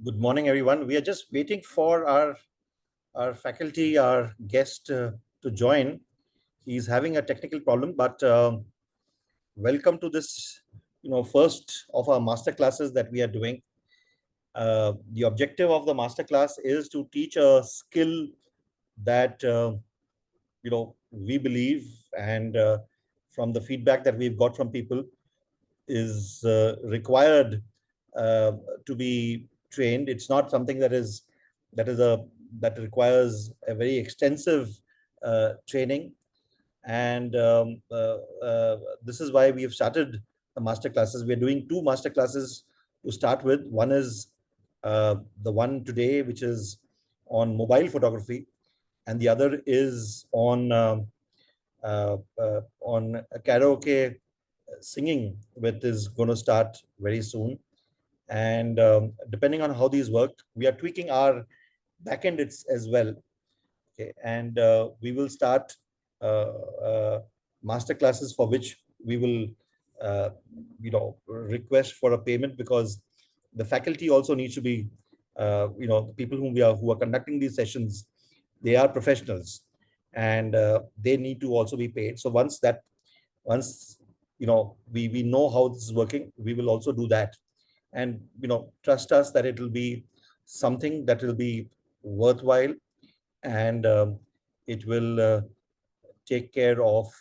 Good morning, everyone. We are just waiting for our faculty, our guest to join. He's having a technical problem, but welcome to this, first of our master classes that we are doing. The objective of the master class is to teach a skill that we believe, and from the feedback that we've got from people, is required uh, to be trained. It's not something that is a that requires a very extensive training, and this is why we have started the master classes. We are doing two master classes to start with. One is the one today, which is on mobile photography, and the other is on karaoke singing, which is going to start very soon. And depending on how these work, we are tweaking our backend as well. Okay, and we will start uh, master classes for which we will, request for a payment, because the faculty also needs to be, the people who are conducting these sessions, they are professionals, and they need to also be paid. So once we know how this is working, we will also do that, and trust us that it will be something that will be worthwhile, and it will take care of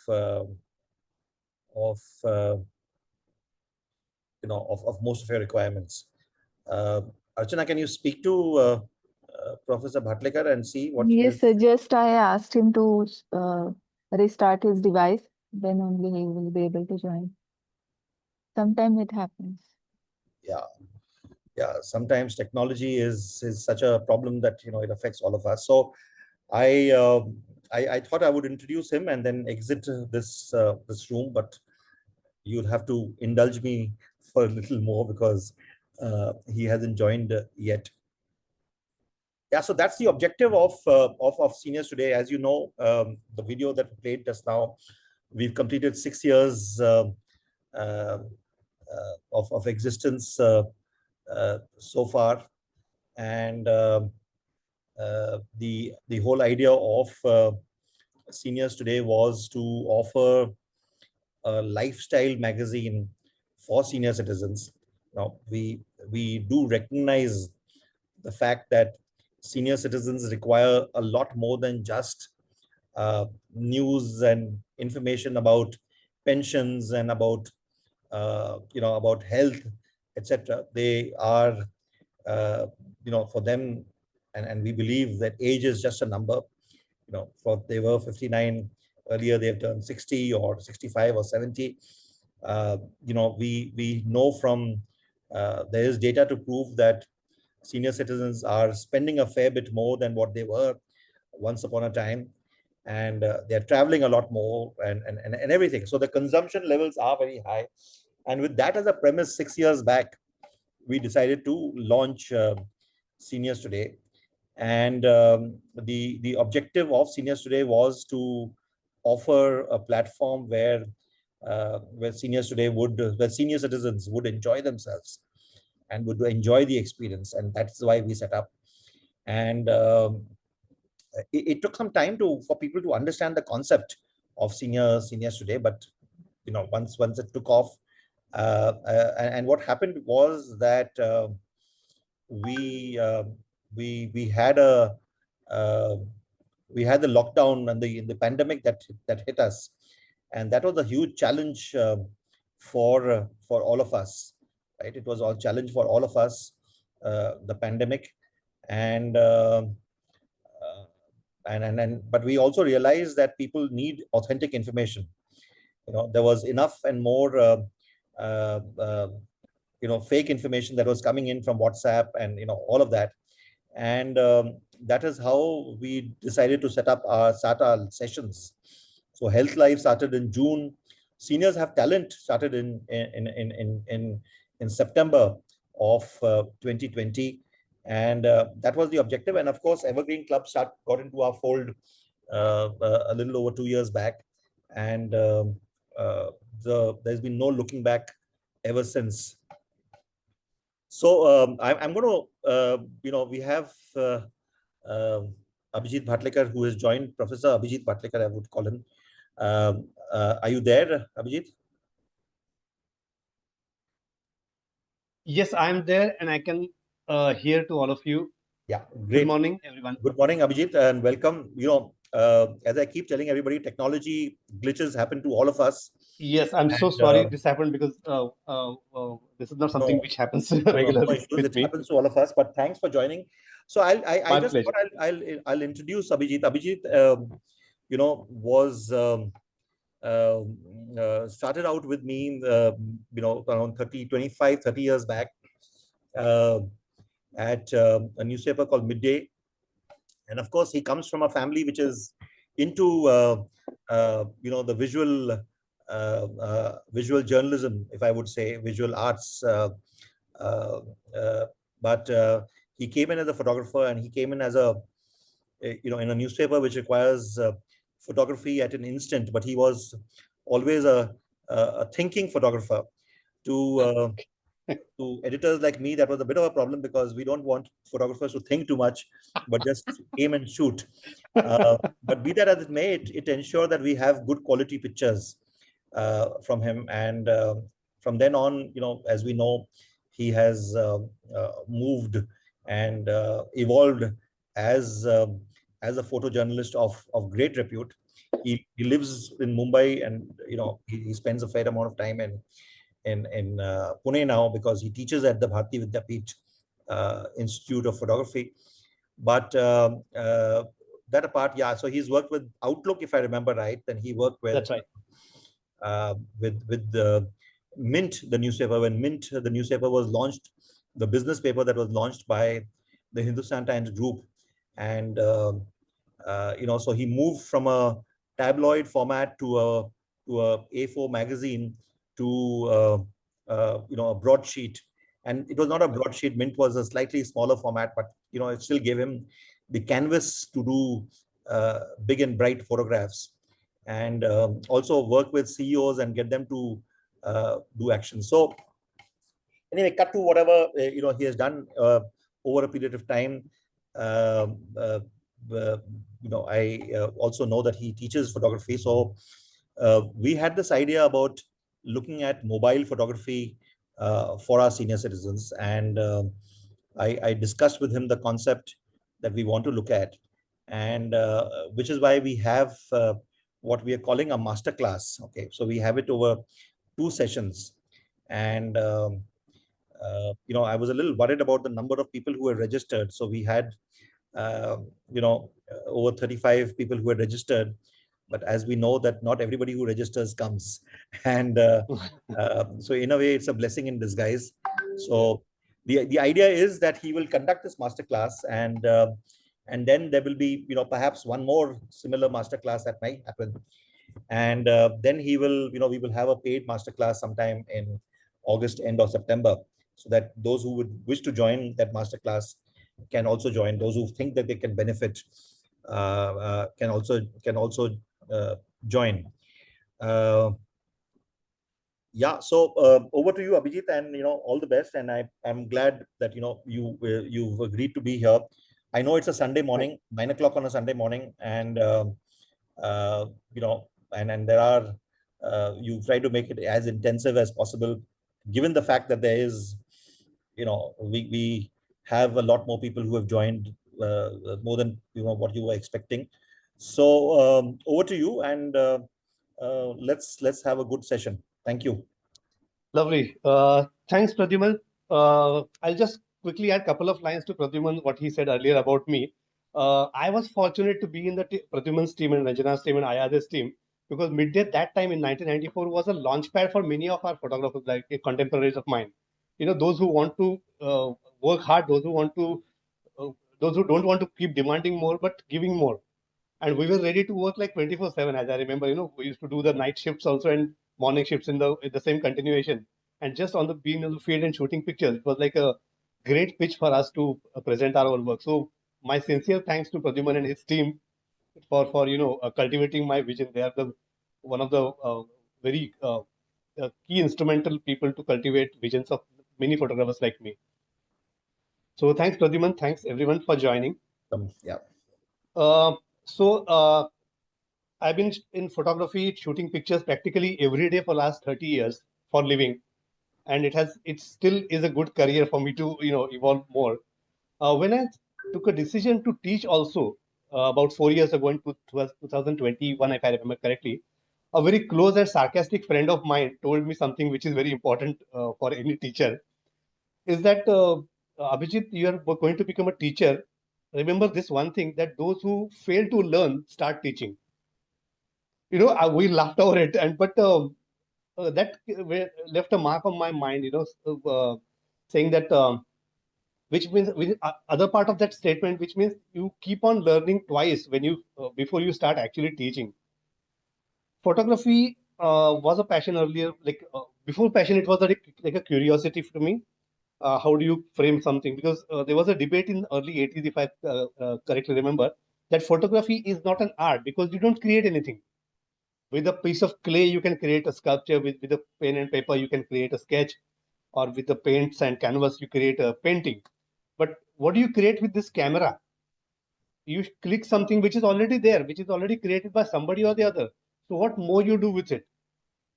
of most of your requirements. uh, Archana, can you speak to Professor Bhatlekar and see what Yes, his... just I asked him to restart his device, then only he will be able to join. Sometime it happens. Yeah, yeah, sometimes technology is such a problem that it affects all of us. So I, uh, I thought I would introduce him and then exit this room, but you'll have to indulge me for a little more, because he hasn't joined yet. Yeah, so that's the objective of seniors today. As you know, the video that we played just now, we've completed 6 years uh, of existence so far, and the whole idea of seniors today was to offer a lifestyle magazine for senior citizens. Now, we do recognize the fact that senior citizens require a lot more than just news and information about pensions and about health, etc. They are, for them, and we believe that age is just a number. For they were 59 earlier, they've turned 60 or 65 or 70. We know from there is data to prove that senior citizens are spending a fair bit more than what they were once upon a time, and they're traveling a lot more, and everything. So the consumption levels are very high, and with that as a premise, 6 years back, we decided to launch Seniors Today. And the objective of Seniors Today was to offer a platform where senior citizens would enjoy themselves and would enjoy the experience, and that's why we set up. And it took some time to for people to understand the concept of seniors today, but once it took off, and what happened was that we uh, we had a uh, we had the lockdown and the pandemic that hit us, and that was a huge challenge for all of us, right? It was a challenge for all of us, the pandemic, and uh, but we also realized that people need authentic information. There was enough and more uh, uh, fake information that was coming in from WhatsApp, and all of that. And that is how we decided to start our sessions. So Health Life started in June. Seniors Have Talent started in September of 2020, and that was the objective. And of course, Evergreen Club got into our fold a little over 2 years back, and there's been no looking back ever since. So I'm going to, we have Abhijit Bhatlekar, who has joined. Professor Abhijit Bhatlekar, I would call him. Are you there, Abhijit? Yes, I'm there and I can hear to all of you. Yeah, Good great. morning, everyone. Good morning, Abhijit, and welcome. As I keep telling everybody, technology glitches happen to all of us. Yes, I'm so And sorry this happened because this is not something no, which happens no regularly issues. with It me. happens to all of us. But thanks for joining. So I My just pleasure. thought I'll introduce Abhijit. Abhijit, was started out with me, around 30 years back, uh, at a newspaper called Midday. And of course, he comes from a family which is into, the visual journalism, if I would say, visual arts. Uh, uh, but he came in as a photographer, and he came in as in a newspaper which requires photography at an instant. But he was always a thinking photographer. To uh, to editors like me, that was a bit of a problem, because we don't want photographers to think too much, but just aim and shoot. But be that as it may, it ensured that we have good quality pictures from him. And from then on, as we know, he has moved and evolved as as a photojournalist of great repute. He lives in Mumbai, and he spends a fair amount of time in Pune now, because he teaches at the Bharati Vidyapeeth Institute of Photography. But that apart, yeah. So he's worked with Outlook, if I remember right. Then he worked That's right. with the Mint, the newspaper. When Mint, the newspaper, was launched, the business paper that was launched by the Hindustan Times Group. And so he moved from a tabloid format to a A4 magazine, to a broadsheet. And it was not a broadsheet. Mint was a slightly smaller format, but it still gave him the canvas to do big and bright photographs, and also work with CEOs and get them to do action. So anyway, cut to whatever he has done over a period of time. Um, uh, I also know that he teaches photography. So we had this idea about looking at mobile photography for our senior citizens, and I discussed with him the concept that we want to look at, and which is why we have what we are calling a master class. Okay, so we have it over 2 sessions. And I was a little worried about the number of people who were registered. So we had, over 35 people who were registered. But as we know, that not everybody who registers comes. And so in a way, it's a blessing in disguise. So the idea is that he will conduct this masterclass, and then there will be, perhaps one more similar masterclass that might happen. And then we will have a paid masterclass sometime in August, end of September, so that those who would wish to join that masterclass can also join. Those who think that they can benefit can also uh, join. Uh, yeah. So over to you, Abhijit, and all the best. And I'm glad that you've agreed to be here. I know it's a Sunday morning, 9 o'clock on a Sunday morning, and uh, you know, and there are you try to make it as intensive as possible, given the fact that there is, we have a lot more people who have joined, more than what you were expecting. So over to you, and let's have a good session. Thank you. Lovely. Thanks, Pradyuman. I'll just quickly add a couple of lines to Pradyuman, what he said earlier about me. I was fortunate to be in the Pradyuman's team and Ranjana's team and Ayad's team, because Midday that time in 1994 was a launchpad for many of our photographers, like contemporaries of mine. Those who want to work hard, uh, those who don't want to keep demanding more, but giving more. And we were ready to work like 24/7. As I remember, we used to do the night shifts also and morning shifts in the same continuation. And just on the being on the field and shooting pictures, it was like a great pitch for us to present our own work. So my sincere thanks to Pradyuman and his team for cultivating my vision. They are the one of the very key instrumental people to cultivate visions of many photographers like me. So thanks, Pradyuman. Thanks everyone for joining. Yeah. Uh, so I've been in photography, shooting pictures practically every day for last 30 years for living, and it still is a good career for me to evolve more. When I took a decision to teach also about 4 years ago in 2021, if I remember correctly, a very close and sarcastic friend of mine told me something which is very important for any teacher, is that Abhijit, you are going to become a teacher. Remember this one thing, that those who fail to learn start teaching. We laughed over it, and but that left a mark on my mind. Saying that. Other part of that statement, which means you keep on learning twice when you before you start actually teaching. Photography was a passion earlier, like before passion, it was like a curiosity for me. How do you frame something? Because there was a debate in early 80s, if I correctly remember, that photography is not an art because you don't create anything. With a piece of clay, you can create a sculpture. With a pen and paper, you can create a sketch, or with the paints and canvas, you create a painting. But what do you create with this camera? You click something which is already there, which is already created by somebody or the other. So what more you do with it?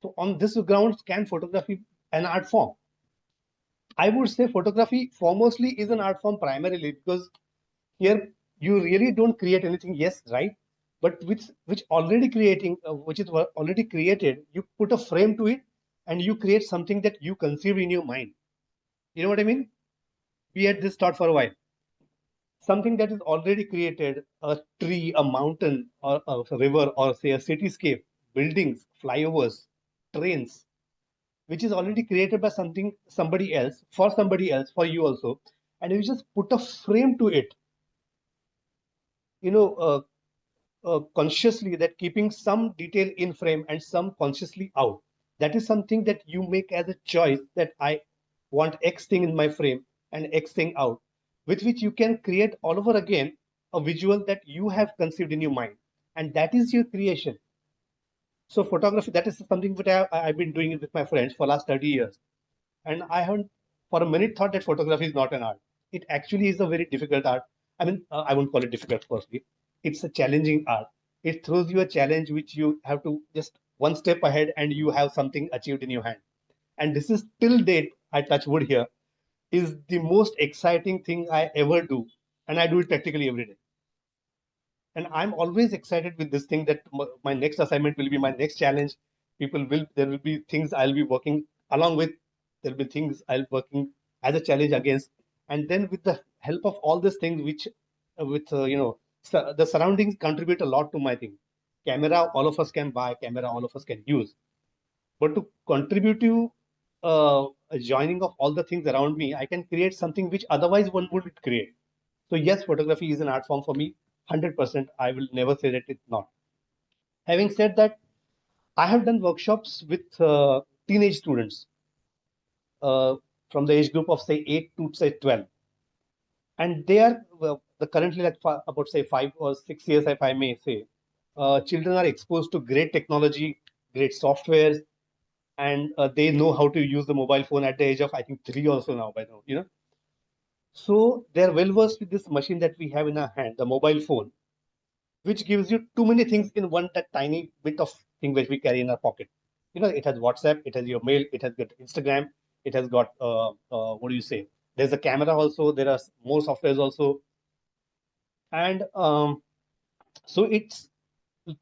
So on this grounds, can photography an art form? I would say photography foremostly is an art form primarily because here you really don't create anything. Yes, right, but which already creating, which is already created, you put a frame to it and you create something that you conceive in your mind. You know what I mean? We had this thought for a while. Something that is already created, a tree, a mountain, or a river, or say a cityscape, buildings, flyovers, trains, which is already created by somebody else, for you also, and you just put a frame to it, you know, uh, consciously, that keeping some detail in frame and some consciously out. That is something that you make as a choice, that I want X thing in my frame and X thing out, with which you can create all over again a visual that you have conceived in your mind. And that is your creation. So photography, that is something that I've been doing with my friends for last 30 years. And I haven't for a minute thought that photography is not an art. It actually is a very difficult art. I mean, I won't call it difficult firstly. It's a challenging art. It throws you a challenge which you have to just one step ahead and you have something achieved in your hand. And this is till date, I touch wood here, is the most exciting thing I ever do. And I do it practically every day. And I'm always excited with this thing, that my next assignment will be my next challenge. There will be things I'll be working along with. There'll be things I'll working as a challenge against. And then with the help of all these things, which with the surroundings contribute a lot to my thing. Camera, all of us can buy camera, all of us can use, but to contribute to a joining of all the things around me, I can create something which otherwise one wouldn't create. So yes, photography is an art form for me, 100%. I will never say that it's not. Having said that, I have done workshops with teenage students uh, from the age group of say 8 to say 12, and they are the currently like about say 5 or 6 years, if I may say. Children are exposed to great technology, great softwares, and they know how to use the mobile phone at the age of I think 3 also now by now. So they're well versed with this machine that we have in our hand, the mobile phone, which gives you too many things in one, that tiny bit of thing which we carry in our pocket. It has WhatsApp, it has your mail, it has got Instagram, it has got what do you say? There's a camera also. There are more softwares also, and so it's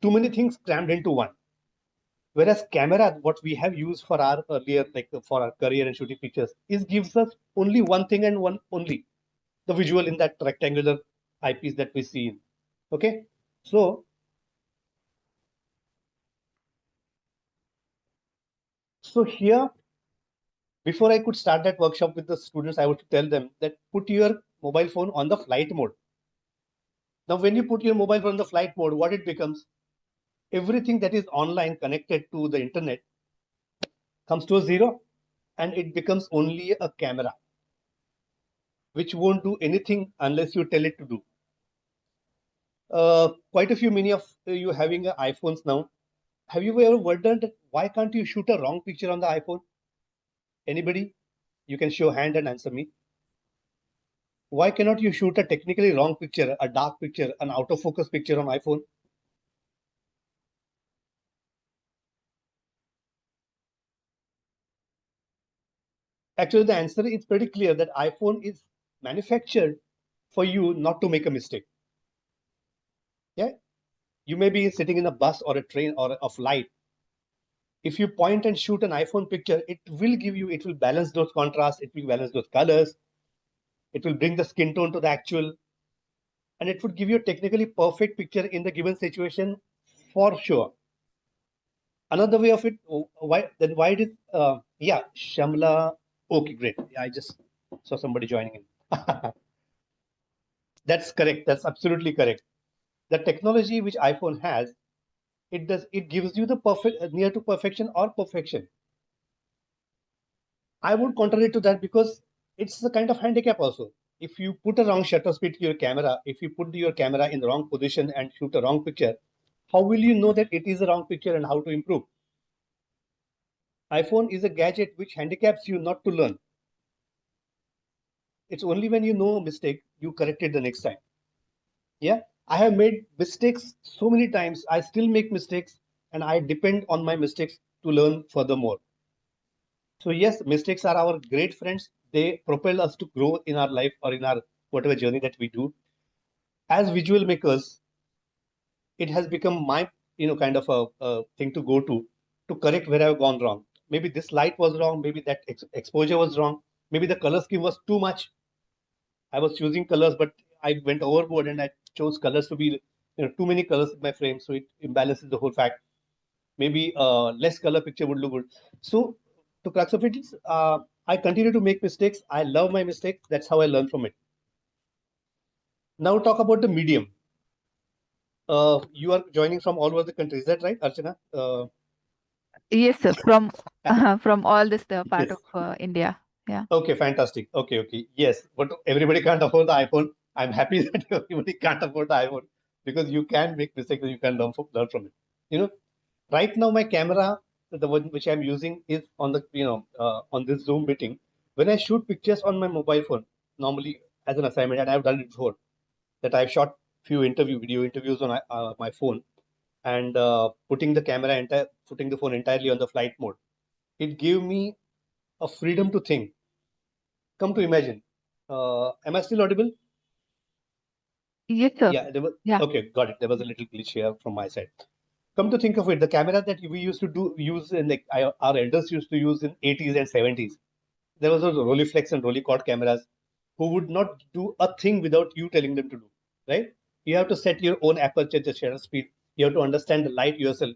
too many things crammed into one. Whereas camera, what we have used for our earlier, like for our career and shooting pictures, is gives us only one thing and one only, the visual in that rectangular eyepiece that we see in. Okay, so here, before I could start that workshop with the students, I would tell them that put your mobile phone on the flight mode. Now, when you put your mobile phone on the flight mode, what it becomes? Everything that is online connected to the internet comes to a zero, and it becomes only a camera, which won't do anything unless you tell it to do. Quite a few, many of you having iPhones now. Have you ever wondered why can't you shoot a wrong picture on the iPhone? Anybody? You can show hand and answer me. Why cannot you shoot a technically wrong picture, a dark picture, an out of focus picture on iPhone? Actually, the answer is pretty clear that iPhone is manufactured for you not to make a mistake. Yeah, you may be sitting in a bus or a train or a flight. If you point and shoot an iPhone picture, it will balance those contrasts, it will balance those colors, it will bring the skin tone to the actual, and it would give you a technically perfect picture in the given situation for sure. Another way of it, why did yeah, Shamla, okay, great. Yeah, I just saw somebody joining in. That's correct. That's absolutely correct. The technology which iPhone has, it gives you the perfect near to perfection or perfection. I would contrary to that because it's a kind of handicap also. If you put a wrong shutter speed to your camera, if you put your camera in the wrong position and shoot a wrong picture, how will you know that it is a wrong picture and how to improve? iPhone is a gadget which handicaps you not to learn. It's only when you know a mistake, you correct it the next time. Yeah, I have made mistakes so many times. I still make mistakes and I depend on my mistakes to learn furthermore. So yes, mistakes are our great friends. They propel us to grow in our life or in our whatever journey that we do. As visual makers, it has become my kind of a thing to go to correct where I've gone wrong. Maybe this light was wrong. Maybe that exposure was wrong. Maybe the color scheme was too much. I was choosing colors, but I went overboard and I chose colors to be too many colors in my frame, so it imbalances the whole fact. Maybe less color picture would look good. So to crux of it is, I continue to make mistakes. I love my mistakes. That's how I learn from it. Now talk about the medium. You are joining from all over the country. Is that right, Archana? Yes, sir. From from all this part of Yes. India. Yeah. Okay, fantastic. Okay, okay. Yes, but everybody can't afford the iPhone. I'm happy that everybody can't afford the iPhone because you can make mistakes and you can learn from it. You know, right now my camera, the one which I'm using, is on the on this Zoom meeting. When I shoot pictures on my mobile phone, normally as an assignment, and I've done it before, that I've shot few video interviews on my phone, and putting the phone entirely on the flight mode. It gave me a freedom to think. Come to imagine. Am I still audible? Yes, sir. Yeah, there was, Yeah. okay, got it. There was a little glitch here from my side. Come to think of it, the camera that we used to use in our elders used to use in 80s and 70s. There was those Rolleiflex and Rolleicord cameras who would not do a thing without you telling them to do, right? You have to set your own aperture, the shutter speed. You have to understand the light yourself.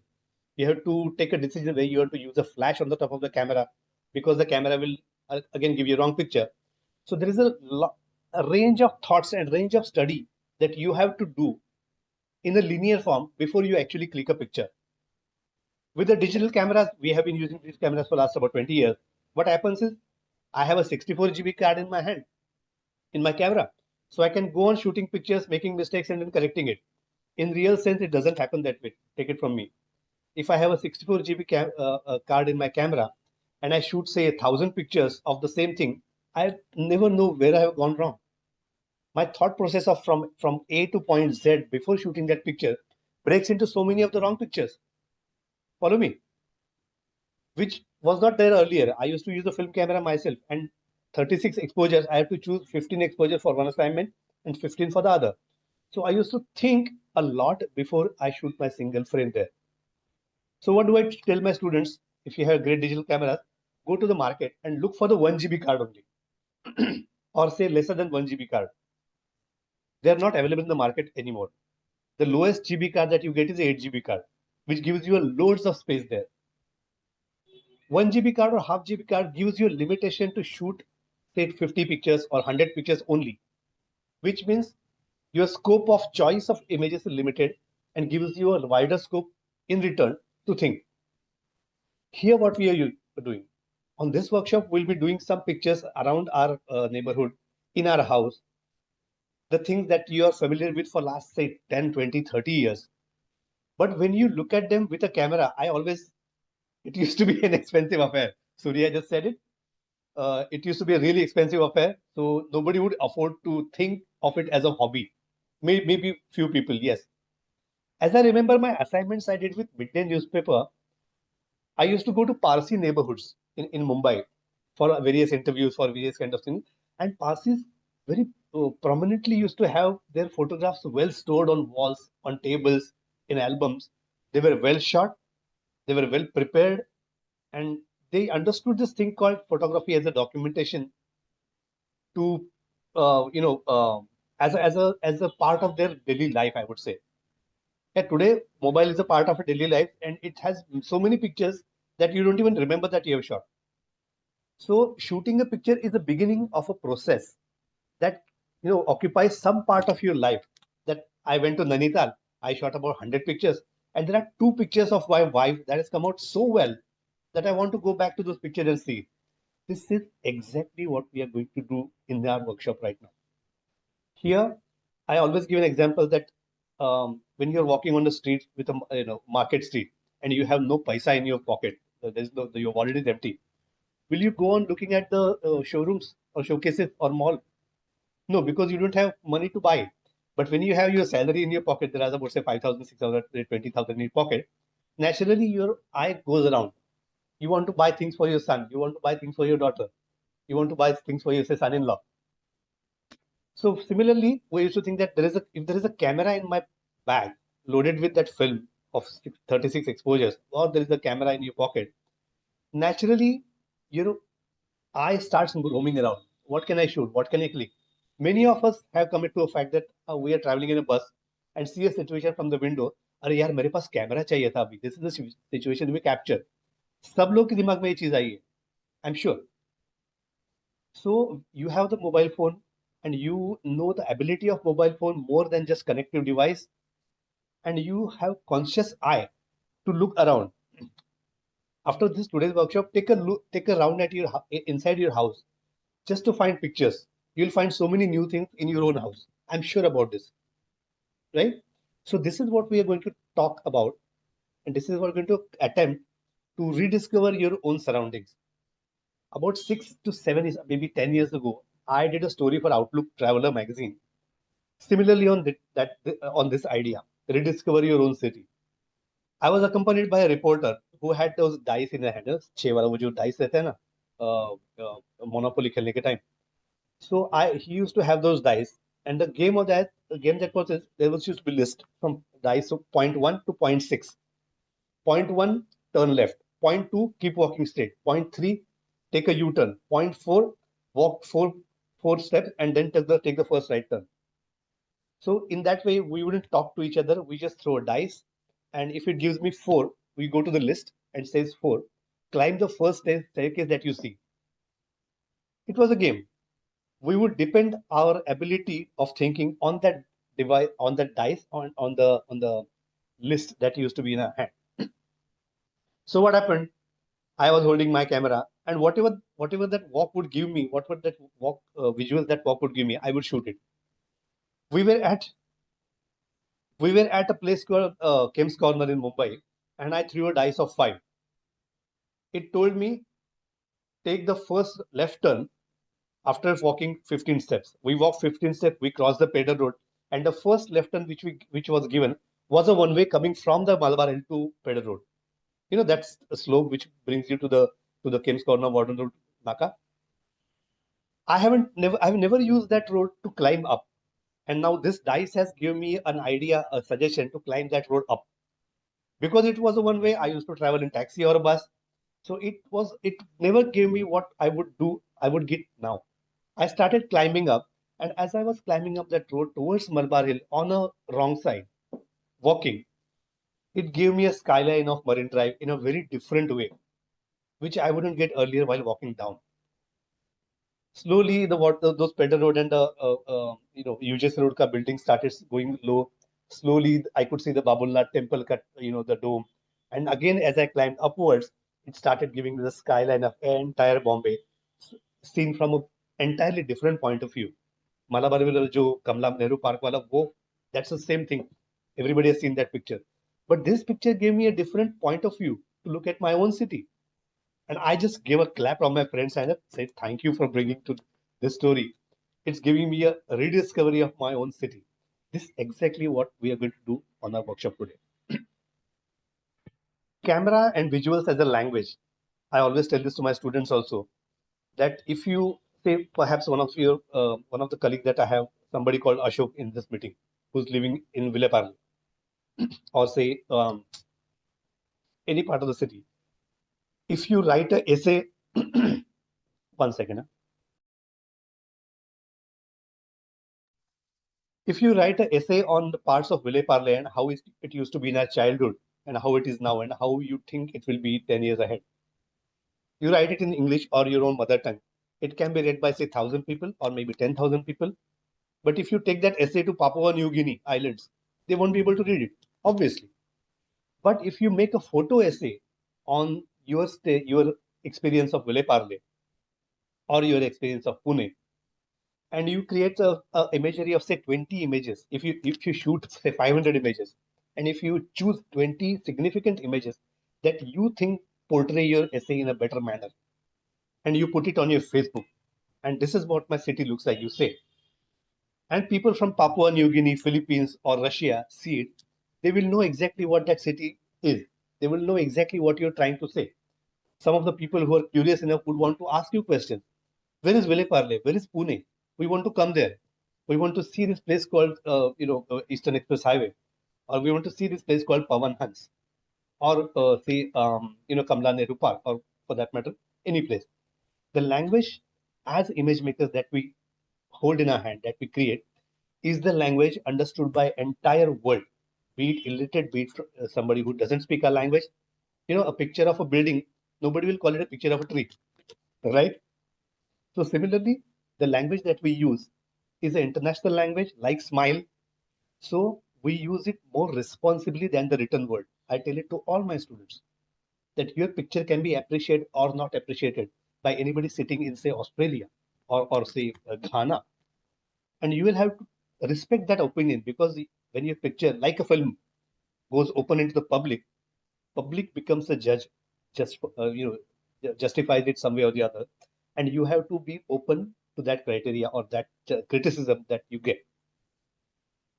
You have to take a decision where you have to use a flash on the top of the camera because the camera will again give you a wrong picture. So there is a range of thoughts and range of study that you have to do in a linear form before you actually click a picture. With the digital cameras, we have been using these cameras for last about 20 years. What happens is I have a 64 GB card in my hand, in my camera. So I can go on shooting pictures, making mistakes, and then correcting it. In real sense, it doesn't happen that way. Take it from me. If I have a 64 GB card in my camera and I shoot, say, 1,000 pictures of the same thing, I never know where I have gone wrong. My thought process of from A to point Z before shooting that picture breaks into so many of the wrong pictures. Follow me? Which was not there earlier. I used to use the film camera myself, and 36 exposures, I have to choose 15 exposures for one assignment and 15 for the other. So I used to think a lot before I shoot my single frame there. So what do I tell my students? If you have great digital cameras, go to the market and look for the 1 GB card only, or say lesser than 1 GB card. They are not available in the market anymore. The lowest GB card that you get is 8 GB card, which gives you a loads of space there. 1 GB card or half GB card gives you a limitation to shoot, say, 50 pictures or 100 pictures only, which means your scope of choice of images is limited and gives you a wider scope in return to think. Here, what we are doing on this workshop, we'll be doing some pictures around our neighborhood, in our house, the things that you are familiar with for last, say, 10, 20, 30 years. But when you look at them with a camera, it used to be an expensive affair. Surya just said it. It used to be a really expensive affair, so nobody would afford to think of it as a hobby. Maybe few people, yes. As I remember my assignments I did with midday newspaper, I used to go to Parsi neighborhoods in Mumbai for various interviews, for various kind of things. And Parsis very prominently used to have their photographs well stored on walls, on tables, in albums. They were well shot, they were well prepared, and they understood this thing called photography as a documentation to, as a part of their daily life, I would say. Yeah, today mobile is a part of a daily life, and it has so many pictures that you don't even remember that you have shot. So shooting a picture is the beginning of a process that occupies some part of your life. That I went to Nainital, I shot about 100 pictures, and there are 2 pictures of my wife that has come out so well that I want to go back to those pictures and see. This is exactly what we are going to do in our workshop right now. Here, I always give an example that when you're walking on the street with a market street and you have no paisa in your pocket, there's no your wallet is empty. Will you go on looking at the showrooms or showcases or mall? No, because you don't have money to buy. But when you have your salary in your pocket, there are about say 5,000, 6,000, 20,000 in your pocket. Naturally, your eye goes around. You want to buy things for your son. You want to buy things for your daughter. You want to buy things for your say, son-in-law. So similarly, we used to think that if there is a camera in my bag loaded with that film of 36 exposures, or there is a camera in your pocket, naturally, I start roaming around. What can I shoot? What can I click? Many of us have come to a fact that we are traveling in a bus and see a situation from the window. अरे यार मेरे पास camera चाहिए था अभी. This is the situation we capture. सब लोग के दिमाग में ये चीज आई है. I'm sure. So you have the mobile phone, and you know the ability of mobile phone more than just connective device, and you have conscious eye to look around. After this today's workshop, take a round at your inside your house just to find pictures. You'll find so many new things in your own house. I'm sure about this, right? So this is what we are going to talk about, and this is what we're going to attempt to rediscover your own surroundings. About 6 to 7 years, maybe 10 years ago, I did a story for Outlook Traveler magazine. Similarly, on this idea, rediscover your own city. I was accompanied by a reporter who had those dice in their hands. छह वाला वो जो dice रहता है ना, Monopoly खेलने के time. So he used to have those dice, and the game that was there was used to be list from dice of point 1 to point 6. Point 1, turn left. Point 2, keep walking straight. Point 3, take a U-turn. Point 4, walk four steps and then take the first right turn. So in that way, we wouldn't talk to each other. We just throw a dice, and if it gives me 4, we go to the list and says 4. Climb the first staircase that you see. It was a game. We would depend our ability of thinking on that device, on that dice, on the list that used to be in our hand. So what happened? I was holding my camera, and whatever that walk would give me, what would that walk visual that walk would give me, I would shoot it. We were at a place called Kem's Corner in Mumbai, and I threw a dice of 5. It told me take the first left turn after walking 15 steps. We walked 15 steps, we crossed the Pedder Road, and the first left turn which was given was a one-way coming from the Malabar Hill to Pedder Road. That's a slope which brings you to the Kem's Corner Warden Road Naka. I've never used that road to climb up, and now this dice has given me an idea, a suggestion to climb that road up. Because it was a one way, I used to travel in taxi or a bus, so it never gave me what I would get now. I started climbing up, and as I was climbing up that road towards Malabar Hill on a wrong side, walking, it gave me a skyline of Marine Drive in a very different way, which I wouldn't get earlier while walking down. Slowly, those Pedder Road and the UJS Road ka building started going low. Slowly, I could see the Babulnath temple cut, the dome. And again, as I climbed upwards, it started giving me the skyline of entire Bombay, seen from an entirely different point of view. Malabar jo Kamla Nehru Park wala, that's the same thing. Everybody has seen that picture. But this picture gave me a different point of view to look at my own city. And I just gave a clap on my friends and said, thank you for bringing to this story. It's giving me a rediscovery of my own city. This is exactly what we are going to do on our workshop today. Camera and visuals as a language. I always tell this to my students also, that if you say perhaps one of the colleagues that I have, somebody called Ashok in this meeting, who's living in Villeparle, or say any part of the city. If you write an essay, one second. If you write an essay on the parts of Villeparle and how it used to be in our childhood and how it is now and how you think it will be 10 years ahead, you write it in English or your own mother tongue. It can be read by say 1,000 people or maybe 10,000 people. But if you take that essay to Papua New Guinea Islands, they won't be able to read it, obviously. But if you make a photo essay on your experience of Villeparle or your experience of Pune, and you create a imagery of say 20 images, if you shoot say 500 images, and if you choose 20 significant images that you think portray your essay in a better manner, and you put it on your Facebook, and this is what my city looks like, you say, and people from Papua New Guinea, Philippines, or Russia see it, they will know exactly what that city is. They will know exactly what you're trying to say. Some of the people who are curious enough would want to ask you questions. Where is Villeparle? Where is Pune? We want to come there. We want to see this place called, Eastern Express Highway, or we want to see this place called Pavan Hans, or say, Kamla Nehru Park, or for that matter, any place. The language as image makers that we hold in our hand, that we create, is the language understood by entire world, be it illiterate, be it somebody who doesn't speak our language. A picture of a building, nobody will call it a picture of a tree, right? So similarly, the language that we use is an international language like Smile. So we use it more responsibly than the written word. I tell it to all my students that your picture can be appreciated or not appreciated by anybody sitting in say Australia or say Ghana. And you will have to respect that opinion, because when your picture, like a film, goes open into the public becomes a judge, just justifies it some way or the other, and you have to be open to that criteria or that criticism that you get.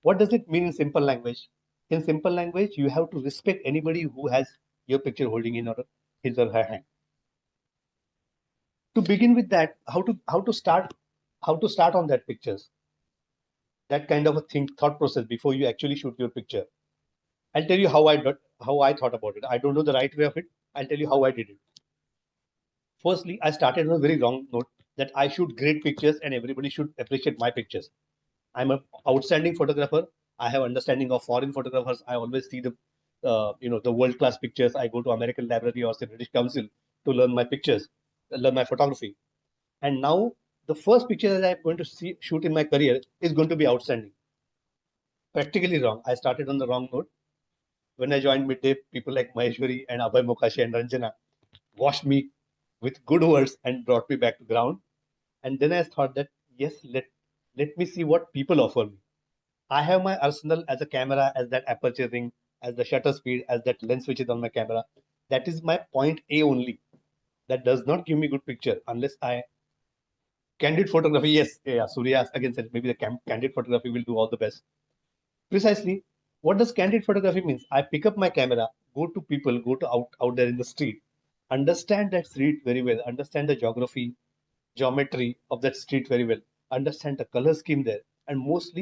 What does it mean in simple language? In simple language, you have to respect anybody who has your picture holding in his or her hand. To begin with that, how to start on that pictures, that kind of a thought process before you actually shoot your picture. I'll tell you how I thought about it. I don't know the right way of it. I'll tell you how I did it. Firstly, I started on a very wrong note that I shoot great pictures and everybody should appreciate my pictures. I'm an outstanding photographer. I have understanding of foreign photographers. I always see the world class pictures. I go to American Library or say British Council to learn my pictures, learn my photography. And now the first picture that I'm going to shoot in my career is going to be outstanding. Practically wrong. I started on the wrong note. When I joined Midday, people like Maheshwari and Abhay Mokashi and Ranjana washed me with good words and brought me back to ground. And then I thought that, yes, let me see what people offer me. I have my arsenal as a camera, as that aperture ring, as the shutter speed, as that lens switch is on my camera. That is my point A only. That does not give me good picture unless candid photography. Yes, yeah, Surya again said maybe the candid photography will do all the best. Precisely. What does candid photography means? I pick up my camera, go to people, go to out there in the street, understand that street very well, understand the geography, geometry of that street very well, understand the color scheme there, and most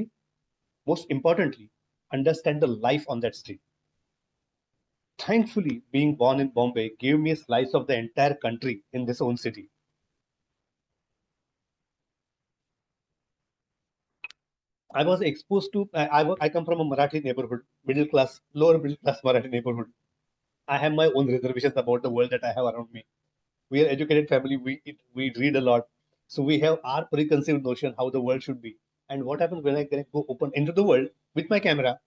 importantly, understand the life on that street. Thankfully, being born in Bombay gave me a slice of the entire country in this own city. I was exposed to, I come from a Marathi neighborhood, middle class, lower middle class Marathi neighborhood. I have my own reservations about the world that I have around me. We are educated family. We read a lot, so we have our preconceived notion how the world should be. And what happens when I go open into the world with my camera?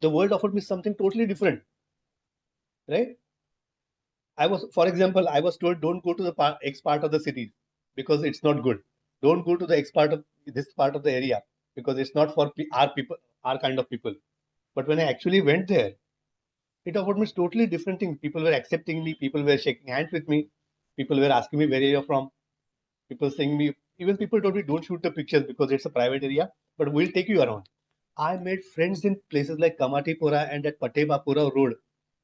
The world offered me something totally different, right? For example, I was told don't go to the X part of the city because it's not good. Don't go to the X part of this part of the area because it's not for our people, our kind of people. But when I actually went there, it offered me totally different things. People were accepting me, people were shaking hands with me, people were asking me where you're from, people saying me, even people told me don't shoot the pictures because it's a private area, but we'll take you around. I made friends in places like Kamatipura and at Patebapura Road,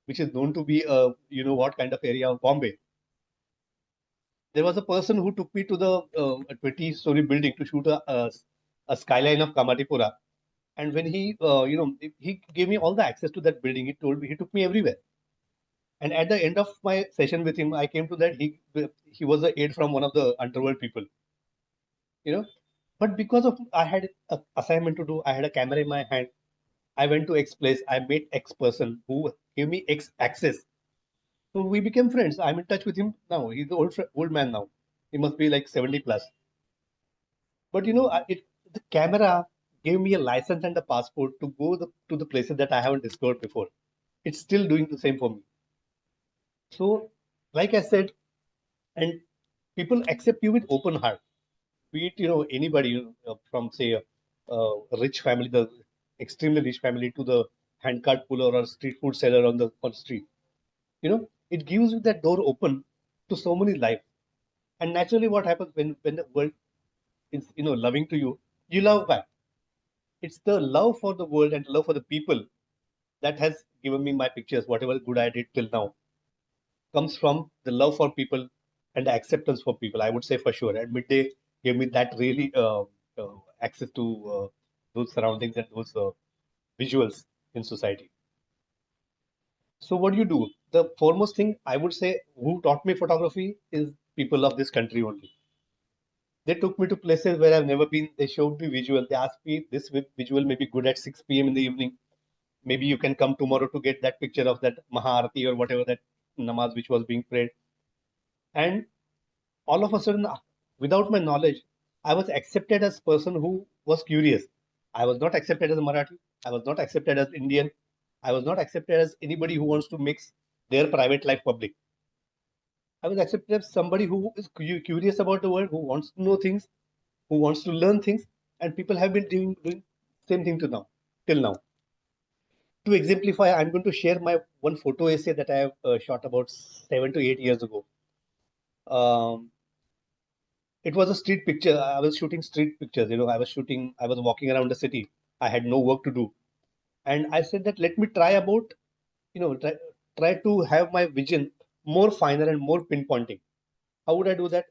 which is known to be a you know what kind of area of Bombay. There was a person who took me to the 20-story building to shoot a skyline of Kamatipura. And when he gave me all the access to that building, he took me everywhere. And at the end of my session with him, I came to that he was the aide from one of the underworld people, you know. But because of I had an assignment to do, I had a camera in my hand. I went to X place. I met X person who gave me X access. So we became friends. I'm in touch with him now. He's an old man now. He must be like 70 plus. But the camera gave me a license and a passport to go to the places that I haven't discovered before. It's still doing the same for me. So, like I said, and people accept you with open heart. Be it anybody from say a rich family, the extremely rich family, to the handcart puller or street food seller on the street. It gives you that door open to so many lives. And naturally, what happens when the world is loving to you, you love back. It's the love for the world and love for the people that has given me my pictures. Whatever good I did till now comes from the love for people and the acceptance for people. I would say for sure. And Midday gave me that really access to those surroundings and those visuals in society. So what do you do? The foremost thing I would say who taught me photography is people of this country only. They took me to places where I've never been. They showed me visual. They asked me this visual may be good at 6 p.m. in the evening. Maybe you can come tomorrow to get that picture of that Maharati or whatever that namaz which was being prayed. And all of a sudden, without my knowledge, I was accepted as a person who was curious. I was not accepted as a Marathi. I was not accepted as Indian. I was not accepted as anybody who wants to mix their private life public. I was accepted as somebody who is curious about the world, who wants to know things, who wants to learn things, and people have been doing same thing to now, till now. To exemplify, I'm going to share my one photo essay that I have shot about 7 to 8 years ago. Um, it was a street picture. I was shooting street pictures. I was walking around the city. I had no work to do. And I said that let me try about, try to have my vision more finer and more pinpointing. How would I do that?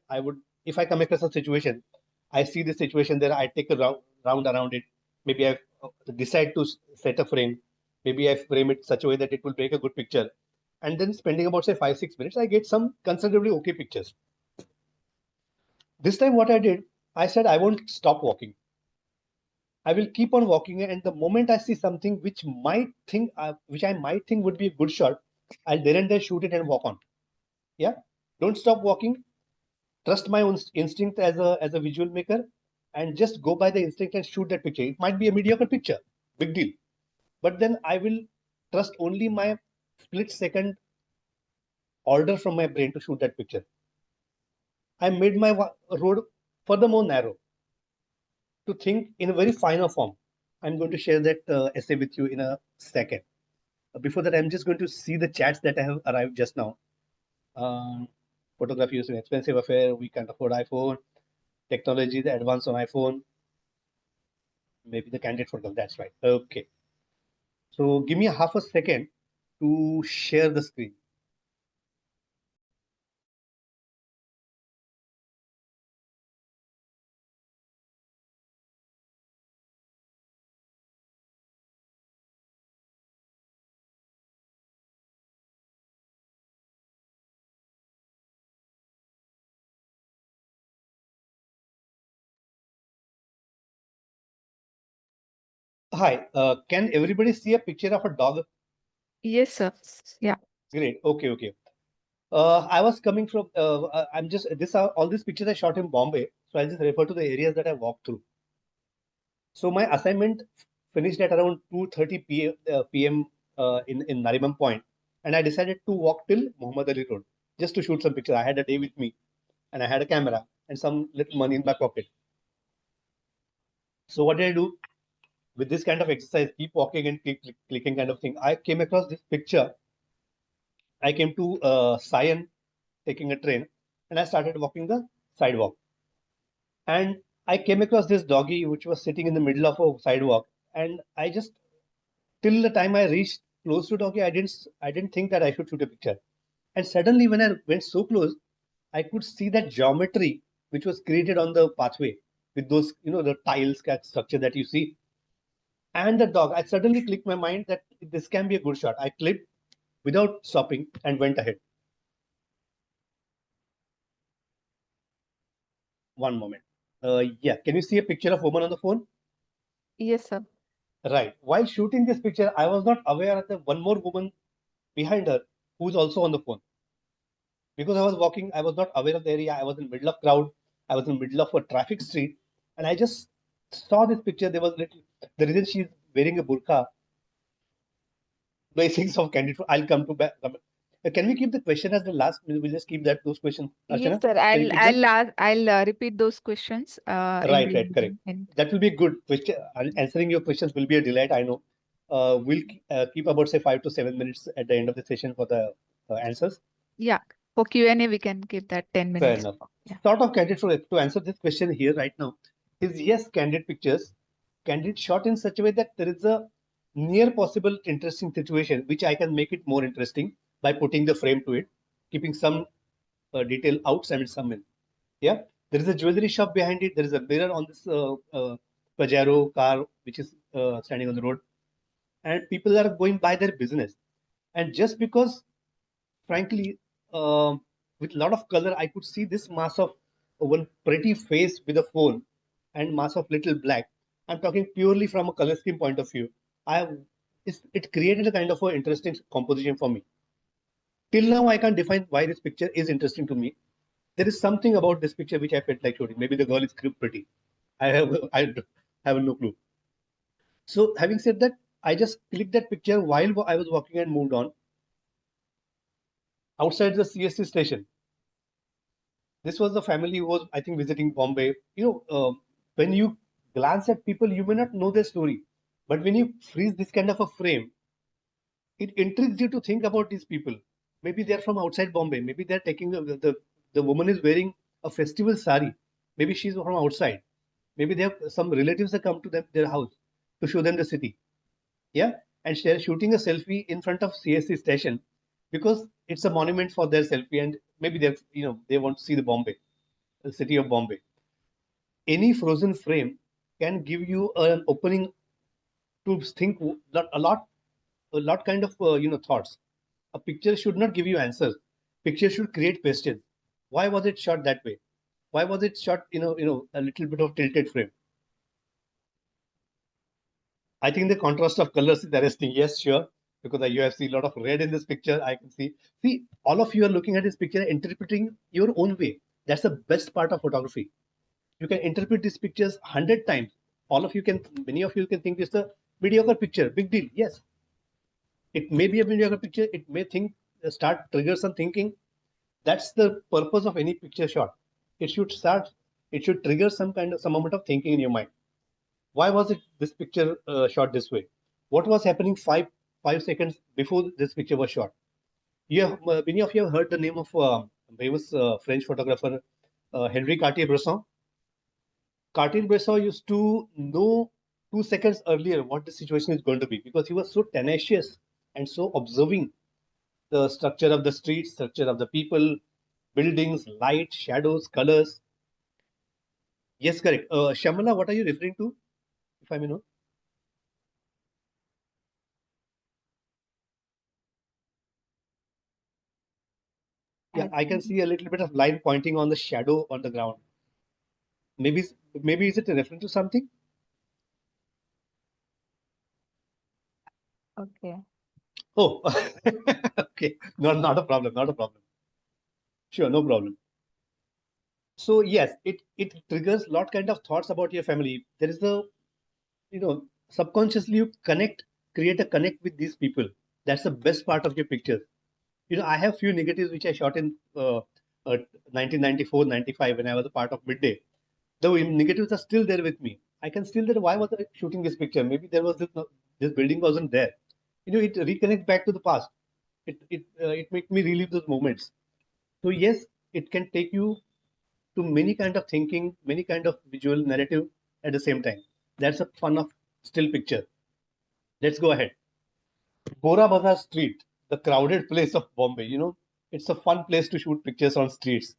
If I come across a situation, I see the situation there, I take a round around it. Maybe I decide to set a frame. Maybe I frame it such a way that it will make a good picture. And then spending about say 5-6 minutes, I get some considerably okay pictures. This time what I did, I said I won't stop walking. I will keep on walking, and the moment I see something which I might think would be a good shot, I'll then and there shoot it and walk on. Yeah, don't stop walking. Trust my own instinct as a visual maker, and just go by the instinct and shoot that picture. It might be a mediocre picture, big deal, but then I will trust only my split second order from my brain to shoot that picture. I made my road furthermore narrow to think in a very finer form. I'm going to share that essay with you in a second. Before that, I'm just going to see the chats that I have arrived just now. Photography is an expensive affair. We can't afford iPhone. Technology is advanced on iPhone. Maybe the candidate for girl. That's right. Okay. So give me a half a second to share the screen. Hi. Can everybody see a picture of a dog? Yes, sir. Yeah. Great. Okay. Okay. I was coming from. I'm just this are all these pictures I shot in Bombay. So I'll just refer to the areas that I walked through. So my assignment finished at around 2:30 p.m. In Nariman Point, and I decided to walk till Muhammad Ali Road just to shoot some pictures. I had a day with me, and I had a camera and some little money in my pocket. So what did I do? With this kind of exercise, keep walking and keep clicking kind of thing, I came across this picture I came to Sion taking a train, and I started walking the sidewalk. And I came across this doggy which was sitting in the middle of a sidewalk, and I just till the time I reached close to doggy, I didn't think that I should shoot a picture. And suddenly, when I went so close, I could see that geometry which was created on the pathway with those, the tiles structure that you see, and the dog. I suddenly clicked my mind that this can be a good shot. I clicked without stopping and went ahead. One moment. Yeah, can you see a picture of woman on the phone? Yes, sir. Right. While shooting this picture, I was not aware of the one more woman behind her who's also on the phone. Because I was walking, I was not aware of the area. I was in the middle of crowd. I was in the middle of a traffic street, and I just saw this picture. There was little. The reason she's wearing a burqa, basics of candid. I'll come to back. Can we keep the question as the last? We'll just keep those questions. Yes, Archana, sir. can you keep them? I'll repeat those questions in Right, the correct. end. That will be a good question. Answering your questions will be a delight, I know. We'll keep about, say, 5 to 7 minutes at the end of the session for the answers. Yeah. For Q&A, we can give that 10 Fair minutes. enough. Yeah. Sort of candid to answer this question here right now is yes, candid pictures, candid shot in such a way that there is a near possible interesting situation which I can make it more interesting by putting the frame to it, keeping some detail outside and some in. Yeah, there is a jewelry shop behind it. There is a mirror on this Pajero car which is standing on the road, and people are going by their business. And just because, frankly, with a lot of color, I could see this mass of one pretty face with a phone and mass of little black. I'm talking purely from a color scheme point of view. I have, it created a kind of an interesting composition for me. Till now, I can't define why this picture is interesting to me. There is something about this picture which I felt like shooting. Maybe the girl is pretty. I have no clue. So having said that, I just clicked that picture while I was walking and moved on outside the CSC station. This was the family who was, I think, visiting Bombay. When you glance at people, you may not know their story, but when you freeze this kind of a frame, it intrigues you to think about these people. Maybe they're from outside Bombay. Maybe they're taking the woman is wearing a festival sari. Maybe she's from outside. Maybe they have some relatives that come to their house to show them the city. Yeah, and they're shooting a selfie in front of CSC station because it's a monument for their selfie, and maybe they want to see the city of Bombay. Any frozen frame can give you an opening to think a lot kind of thoughts. A picture should not give you answers. Picture should create questions. Why was it shot that way? Why was it shot a little bit of tilted frame? I think the contrast of colors is arresting. Yes, sure, because you have seen a lot of red in this picture. I can see. See, all of you are looking at this picture, interpreting your own way. That's the best part of photography. You can interpret these pictures 100 times. Many of you can think it's a mediocre picture. Big deal. Yes, it may be a mediocre picture. It may trigger some thinking. That's the purpose of any picture shot. It should start. It should trigger some amount of thinking in your mind. Why was this picture shot this way? What was happening 5 seconds before this picture was shot? Many of you have heard the name of famous French photographer Henri Cartier-Bresson. Cartier-Bresson used to know 2 seconds earlier what the situation is going to be because he was so tenacious and so observing the structure of the streets, structure of the people, buildings, light, shadows, colors. Yes, correct. Shamala, what are you referring to, if I may know? Yeah, I can see a little bit of line pointing on the shadow on the ground. Maybe, maybe is it referring to something? Okay. Oh, okay. Not a problem. Not a problem. Sure, no problem. So yes, it triggers lot kind of thoughts about your family. There is subconsciously you create a connect with these people. That's the best part of your picture. I have few negatives which I shot in 1994, 95 when I was a part of Midday. The negatives are still there with me. I can still that why was I shooting this picture? Maybe there was this building wasn't there. It reconnects back to the past. It makes me relive those moments. So yes, it can take you to many kind of thinking, many kind of visual narrative at the same time. That's the fun of still picture. Let's go ahead. Bora Bazaar Street, the crowded place of Bombay. It's a fun place to shoot pictures on streets.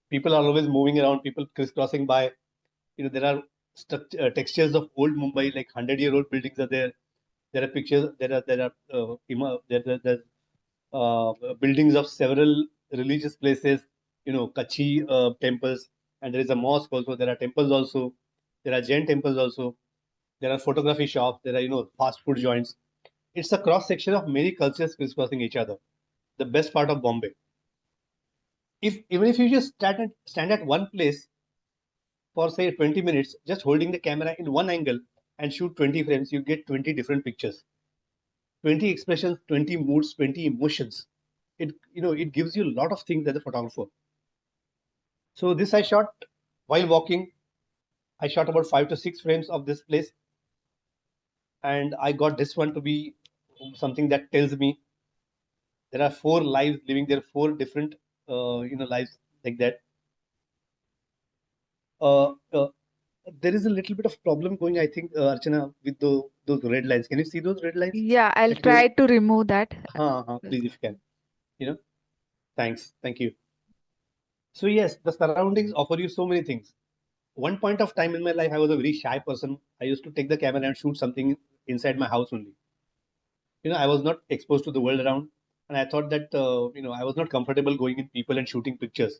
People are always moving around, people crisscrossing by. There are textures of old Mumbai, like 100-year-old buildings are there. There are pictures, buildings of several religious places, Kachi temples, and there is a mosque also. There are temples also. There are Jain temples also. There are photography shops. There are, fast food joints. It's a cross section of many cultures crisscrossing each other. The best part of Bombay. Even if you just stand at one place for say 20 minutes, just holding the camera in one angle and shoot 20 frames, you get 20 different pictures, 20 expressions, 20 moods, 20 emotions. It gives you a lot of things as a photographer. So this I shot while walking. I shot about 5 to 6 frames of this place, and I got this one to be something that tells me there are 4 lives living there, 4 different lives like that. Uh, uh, there is a little bit of problem going, I think, Archana, with those red lines. Can you see those red lines? Yeah, I'll That you, try to remove that. please, if you can. Thanks. Thank you. So yes, the surroundings offer you so many things. One point of time in my life, I was a very shy person. I used to take the camera and shoot something inside my house only. I was not exposed to the world around, and I thought that I was not comfortable going in people and shooting pictures.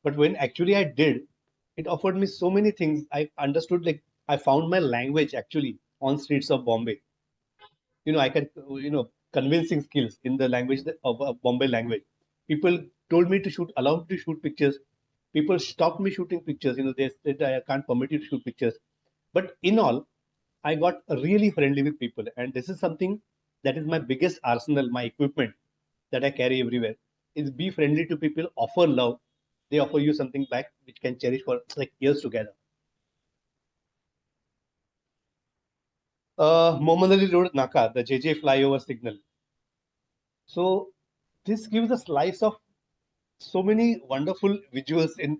But when actually I did, it offered me so many things. I understood, like I found my language actually on streets of Bombay. I can, convincing skills in the language of Bombay language. People told me to shoot, allowed me to shoot pictures. People stopped me shooting pictures. They said I can't permit you to shoot pictures. But in all, I got really friendly with people, and this is something that is my biggest arsenal, my equipment that I carry everywhere. Is be friendly to people, offer love. They offer you something back which can cherish for like years together. Mohammad Ali Road Naka, the JJ flyover signal. So this gives a slice of so many wonderful visuals in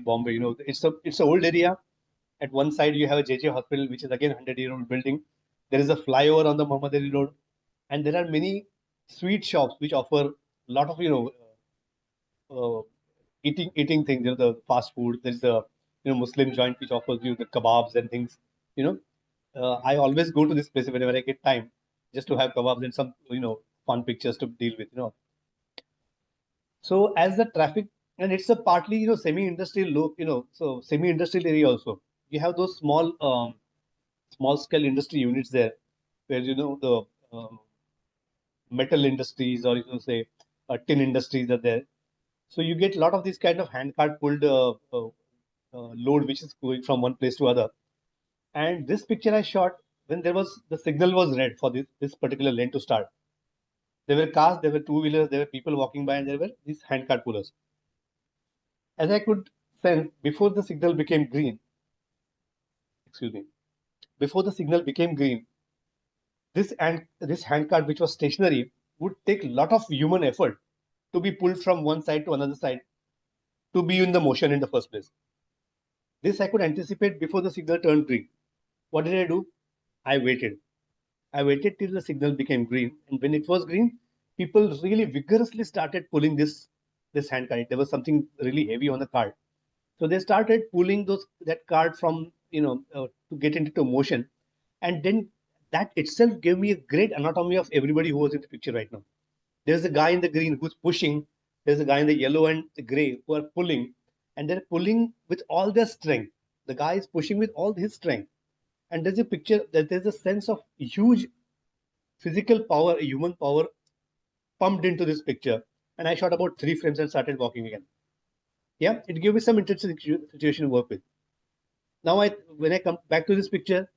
Bombay. It's a old area. At one side you have a JJ hospital, which is again 100-year-old building. There is a flyover on the Muhammad Ali Road, and there are many sweet shops which offer a lot of uh, eating things. The fast food. There's a Muslim joint which offers you the kebabs and things. You know, I always go to this place whenever I get time, just to have kebabs and some fun pictures to deal with. So as the traffic, and it's a partly semi-industrial look, so semi-industrial area also. You have those small scale industry units there, where the metal industries, or say tin industries are there. So you get a lot of this kind of hand cart pulled load which is going from one place to other. And this picture I shot when the signal was red for this particular lane to start. There were cars, there were two-wheelers, there were people walking by, and there were these hand cart pullers. As I could sense, before the signal became green, excuse me, before the signal became green, this handcart, which was stationary, would take a lot of human effort to be pulled from one side to another side to be in the motion in the first place. This I could anticipate before the signal turned green. What did I do? I waited. I waited till the signal became green, and when it was green, people really vigorously started pulling this handcart. There was something really heavy on the cart. So they started pulling that card from to get into motion, and then that itself gave me a great anatomy of everybody who was in the picture right now. There's a guy in the green who's pushing. There's a guy in the yellow and the gray who are pulling, and they're pulling with all their strength. The guy is pushing with all his strength, and there's a picture that there's a sense of huge physical power, human power pumped into this picture. And I shot about 3 frames and started walking again. Yeah, it gave me some interesting situation to work with. Now, when I come back to this picture,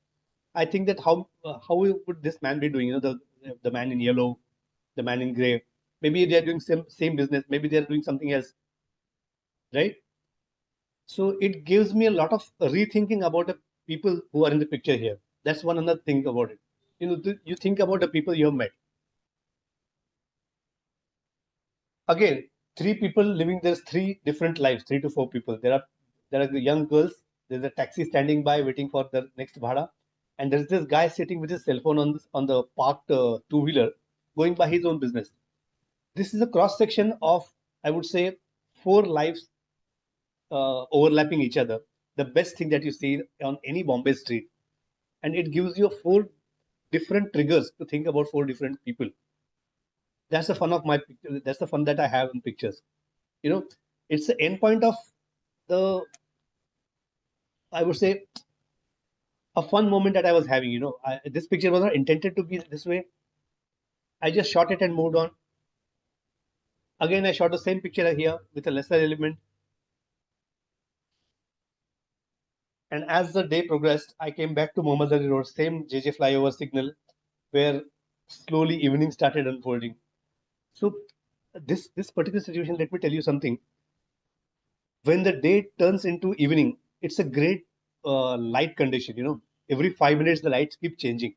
I think that how would this man be doing? The man in yellow, the man in gray. Maybe they are doing same business. Maybe they are doing something else, right? So it gives me a lot of rethinking about the people who are in the picture here. That's one another thing about it. You think about the people you have met. Again, three people living, there's three different lives, 3 to 4 people. There are the young girls, there's a taxi standing by waiting for the next bhada, and there's this guy sitting with his cell phone on the parked two-wheeler going by his own business. This is a cross section of, I would say, four lives overlapping each other. The best thing that you see on any Bombay street, and it gives you four different triggers to think about four different people. That's the fun of my picture. That's the fun that I have in pictures. You know, it's the end point of the, I would say, a fun moment that I was having. This picture was not intended to be this way. I just shot it and moved on. Again, I shot the same picture here with a lesser element. And as the day progressed, I came back to Mohammad Road, same JJ flyover signal, where slowly evening started unfolding. So this particular situation, let me tell you something. When the day turns into evening, it's a great light condition. Every 5 minutes the lights keep changing.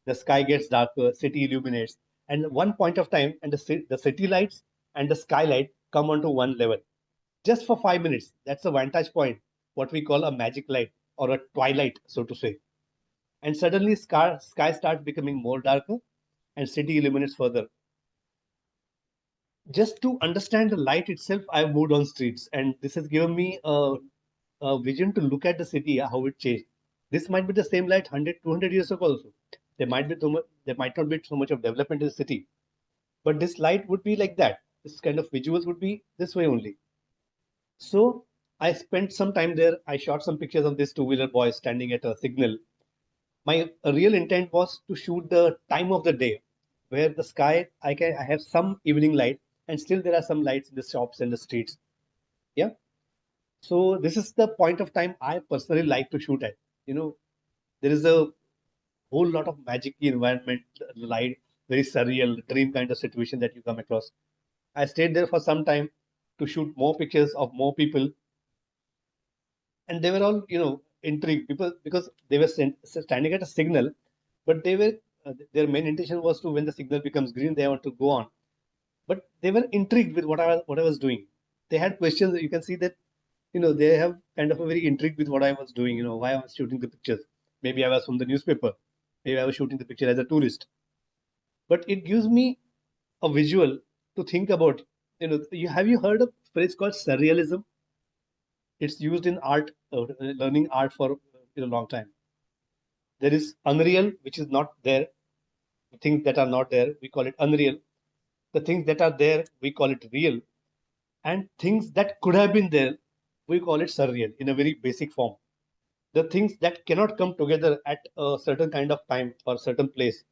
The sky gets darker, city illuminates, and one point of time, and the city lights and the skylight come onto one level just for 5 minutes. That's a vantage point, what we call a magic light or a twilight, so to say. And suddenly sky starts becoming more darker and city illuminates further. Just to understand the light itself, I've moved on streets, and this has given me a vision to look at the city, how it changed. This might be the same light 100, 200 years ago also. There might not be so much of development in the city, but this light would be like that. This kind of visuals would be this way only. So I spent some time there. I shot some pictures of this two-wheeler boy standing at a signal. My real intent was to shoot the time of the day, where the sky, I have some evening light, and still there are some lights in the shops and the streets. Yeah. So this is the point of time I personally like to shoot at. There is a whole lot of magic environment, light, very surreal, dream kind of situation that you come across. I stayed there for some time to shoot more pictures of more people, and they were all, intrigued people because they were standing at a signal, but their main intention was to, when the signal becomes green, they want to go on. But they were intrigued with what I was doing. They had questions. You can see that, they have kind of a very intrigued with what I was doing. Why I was shooting the pictures. Maybe I was from the newspaper. Maybe I was shooting the picture as a tourist. But it gives me a visual to think about. Have you heard a phrase called surrealism? It's used in art, learning art for a long time. There is unreal, which is not there. The things that are not there, we call it unreal. The things that are there, we call it real. And things that could have been there, we call it surreal in a very basic form. The things that cannot come together at a certain kind of time or certain place,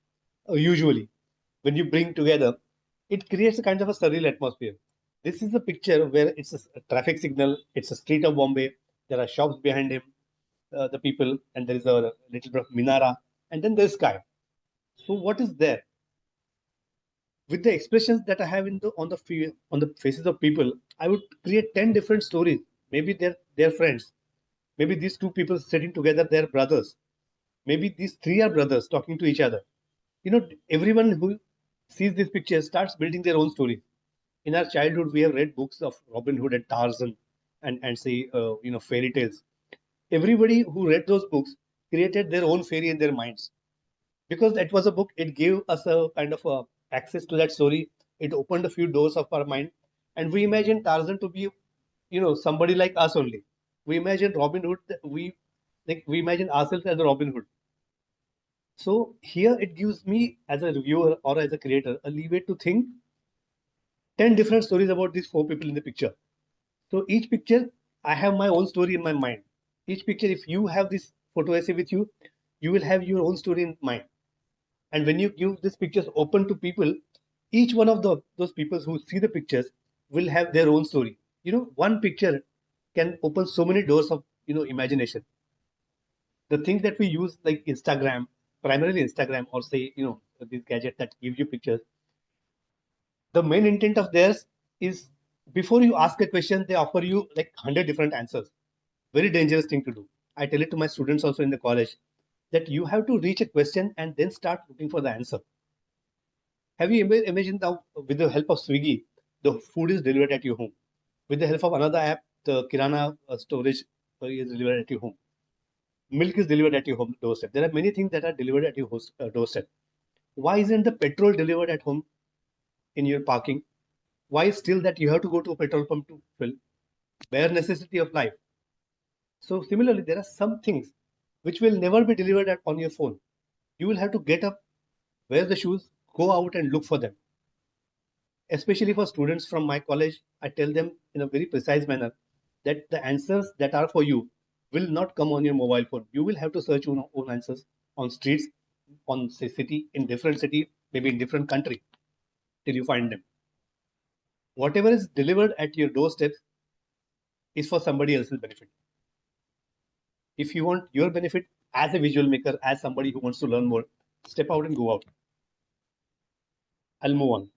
usually, when you bring together, it creates a kind of a surreal atmosphere. This is a picture where it's a traffic signal, it's a street of Bombay, there are shops behind him, the people, and there is a little bit of minara, and then there's sky. So what is there? With the expressions that I have on the faces of people, I would create 10 different stories. Maybe they're friends. Maybe these two people sitting together, they're brothers. Maybe these three are brothers talking to each other. Everyone who sees this picture starts building their own story. In our childhood, we have read books of Robin Hood and Tarzan and say, fairy tales. Everybody who read those books created their own fairy in their minds. Because that was a book, it gave us a kind of access to that story. It opened a few doors of our mind. And we imagined Tarzan to be, somebody like us only. We imagine Robin Hood, we imagine ourselves as a Robin Hood. So here it gives me, as a reviewer or as a creator, a leeway to think 10 different stories about these four people in the picture. So each picture, I have my own story in my mind. Each picture, if you have this photo essay with you, you will have your own story in mind. And when you give these pictures open to people, each one of those people who see the pictures will have their own story. One picture can open so many doors of, imagination. The things that we use like Instagram, primarily Instagram, or say, these gadgets that give you pictures, the main intent of theirs is, before you ask a question, they offer you like 100 different answers. Very dangerous thing to do. I tell it to my students also in the college, that you have to reach a question and then start looking for the answer. Have you imagined now, with the help of Swiggy, the food is delivered at your home. With the help of another app, the Kirana storage is delivered at your home. Milk is delivered at your home doorstep. There are many things that are delivered at your doorstep. Why isn't the petrol delivered at home in your parking? Why still that you have to go to a petrol pump to fill? Bare necessity of life. So similarly, there are some things which will never be delivered on your phone. You will have to get up, wear the shoes, go out and look for them. Especially for students from my college, I tell them in a very precise manner that the answers that are for you will not come on your mobile phone. You will have to search your own answers on streets, on say city, in different city, maybe in different country, till you find them. Whatever is delivered at your doorstep is for somebody else's benefit. If you want your benefit as a visual maker, as somebody who wants to learn more, step out and go out. I'll move on.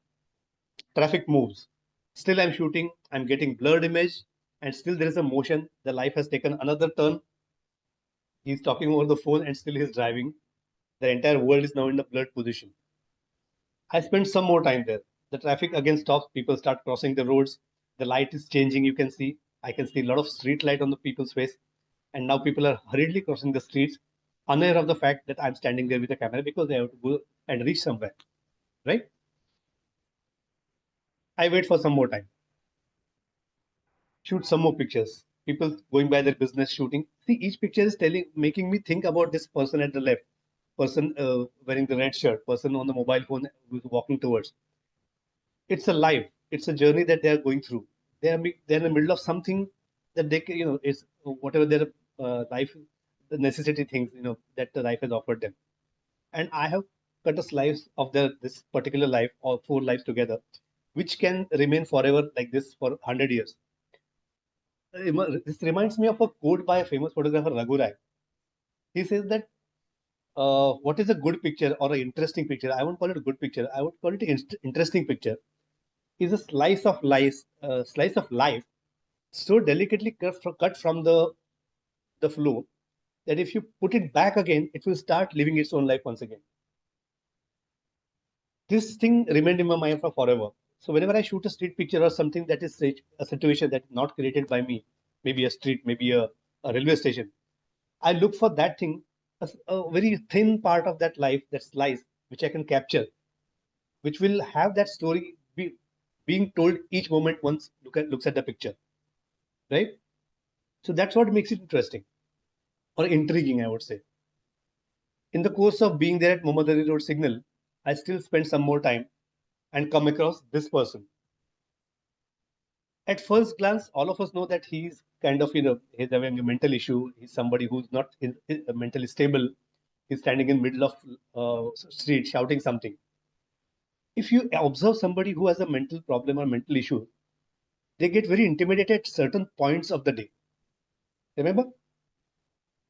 Traffic moves. Still I'm shooting, I'm getting blurred image, and still there is a motion. The life has taken another turn. He's talking over the phone and still he's driving. The entire world is now in a blurred position. I spent some more time there. The traffic again stops, people start crossing the roads. The light is changing, you can see. I can see a lot of street light on the people's face. And now people are hurriedly crossing the streets, unaware of the fact that I'm standing there with a camera because they have to go and reach somewhere. Right? I wait for some more time. Shoot some more pictures. People going by their business shooting. See, each picture is making me think about this person at the left, person wearing the red shirt, person on the mobile phone who's walking towards. It's a life. It's a journey that they are going through. They're in the middle of something that they can, is whatever their life, the necessity things, that the life has offered them. And I have cut a slice of this particular life or 4 lives together, which can remain forever like this for 100 years. This reminds me of a quote by a famous photographer, Raghu Rai. He says that what is a good picture or an interesting picture? I won't call it a good picture. I would call it an interesting picture. Is a slice of life so delicately cut from the flow that if you put it back again, it will start living its own life once again. This thing remained in my mind for forever. So whenever I shoot a street picture or something that is a situation that's not created by me, maybe a street, maybe a railway station, I look for that thing, a very thin part of that life, that slice, which I can capture, which will have that story being told each moment once looks at the picture, right? So that's what makes it interesting or intriguing, I would say. In the course of being there at Mohammad Road Signal, I still spent some more time and come across this person. At first glance, all of us know that he's kind of, he's having a mental issue. He's somebody who's not mentally stable. He's standing in the middle of street shouting something. If you observe somebody who has a mental problem or mental issue, they get very intimidated at certain points of the day. Remember?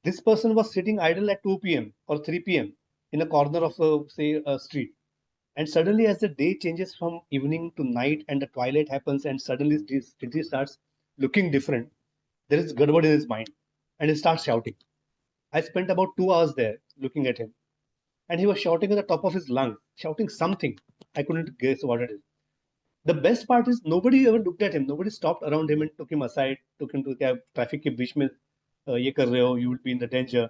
This person was sitting idle at 2 p.m. or 3 p.m. in a corner of, say, a street. And suddenly, as the day changes from evening to night and the twilight happens, and suddenly the city starts looking different, there is gadbad in his mind and he starts shouting. I spent about 2 hours there looking at him, and he was shouting at the top of his lungs, shouting something. I couldn't guess what it is. The best part is nobody ever looked at him. Nobody stopped around him and took him aside, took him to the traffic ke beech mein, ye kar rahe ho, you will be in the danger.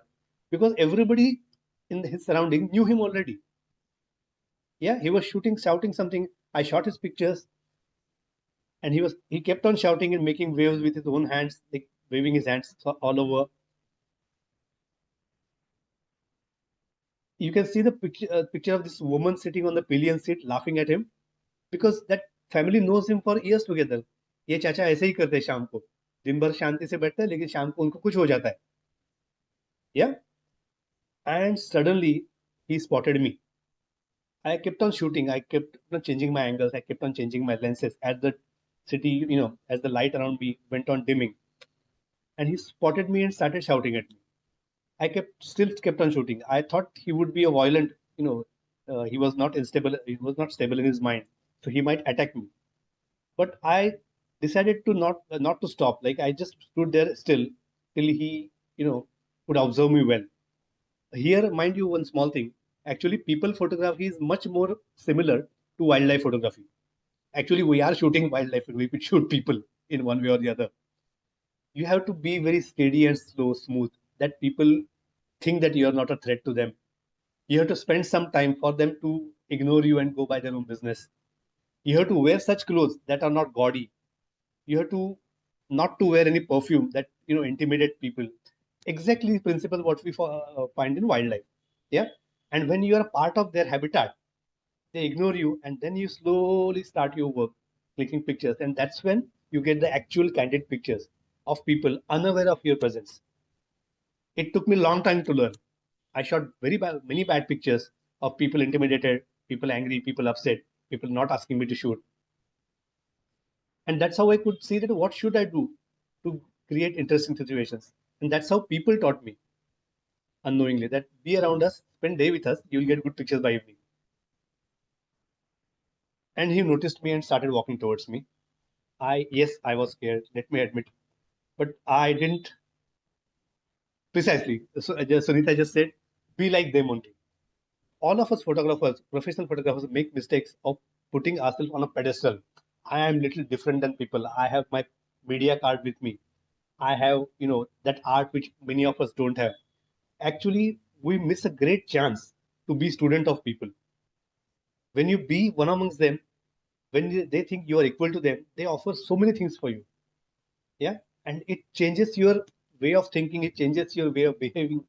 Because everybody in his surrounding knew him already. Yeah, he was shouting something. I shot his pictures, and he kept on shouting and making waves with his own hands, like waving his hands all over. You can see the picture of this woman sitting on the pillion seat laughing at him because that family knows him for years together. ये चाचा ऐसे ही करते हैं शाम को, दिन भर शांति से बैठते हैं लेकिन शाम को उनको कुछ हो जाता है. Yeah, and suddenly he spotted me. I kept on shooting. I kept on changing my angles. I kept on changing my lenses as the city, as the light around me went on dimming. And he spotted me and started shouting at me. I still kept on shooting. I thought he would be a violent, he was not unstable. He was not stable in his mind, so he might attack me. But I decided to not to stop. Like I just stood there still till he, would observe me well. Here, mind you, one small thing. Actually, people photography is much more similar to wildlife photography. Actually, we are shooting wildlife. We could shoot people in one way or the other. You have to be very steady and slow, smooth, that people think that you are not a threat to them. You have to spend some time for them to ignore you and go by their own business. You have to wear such clothes that are not gaudy. You have to not to wear any perfume that intimidate people. Exactly the principle what we find in wildlife. Yeah, and when you are a part of their habitat, they ignore you, and then you slowly start your work, clicking pictures, and that's when you get the actual candid pictures of people unaware of your presence. It took me a long time to learn. I shot many bad pictures of people intimidated, people angry, people upset, people not asking me to shoot. And that's how I could see that what should I do to create interesting situations. And that's how people taught me unknowingly that be around us, spend day with us, you'll get good pictures by evening. And he noticed me and started walking towards me. Yes, I was scared, let me admit, but I didn't precisely. So Sunita just said, be like them only. All of us photographers, professional photographers, make mistakes of putting ourselves on a pedestal. I am little different than people. I have my media card with me. I have, that art which many of us don't have. Actually, we miss a great chance to be student of people. When you be one amongst them, when they think you are equal to them, they offer so many things for you. Yeah, and it changes your way of thinking. It changes your way of behaving.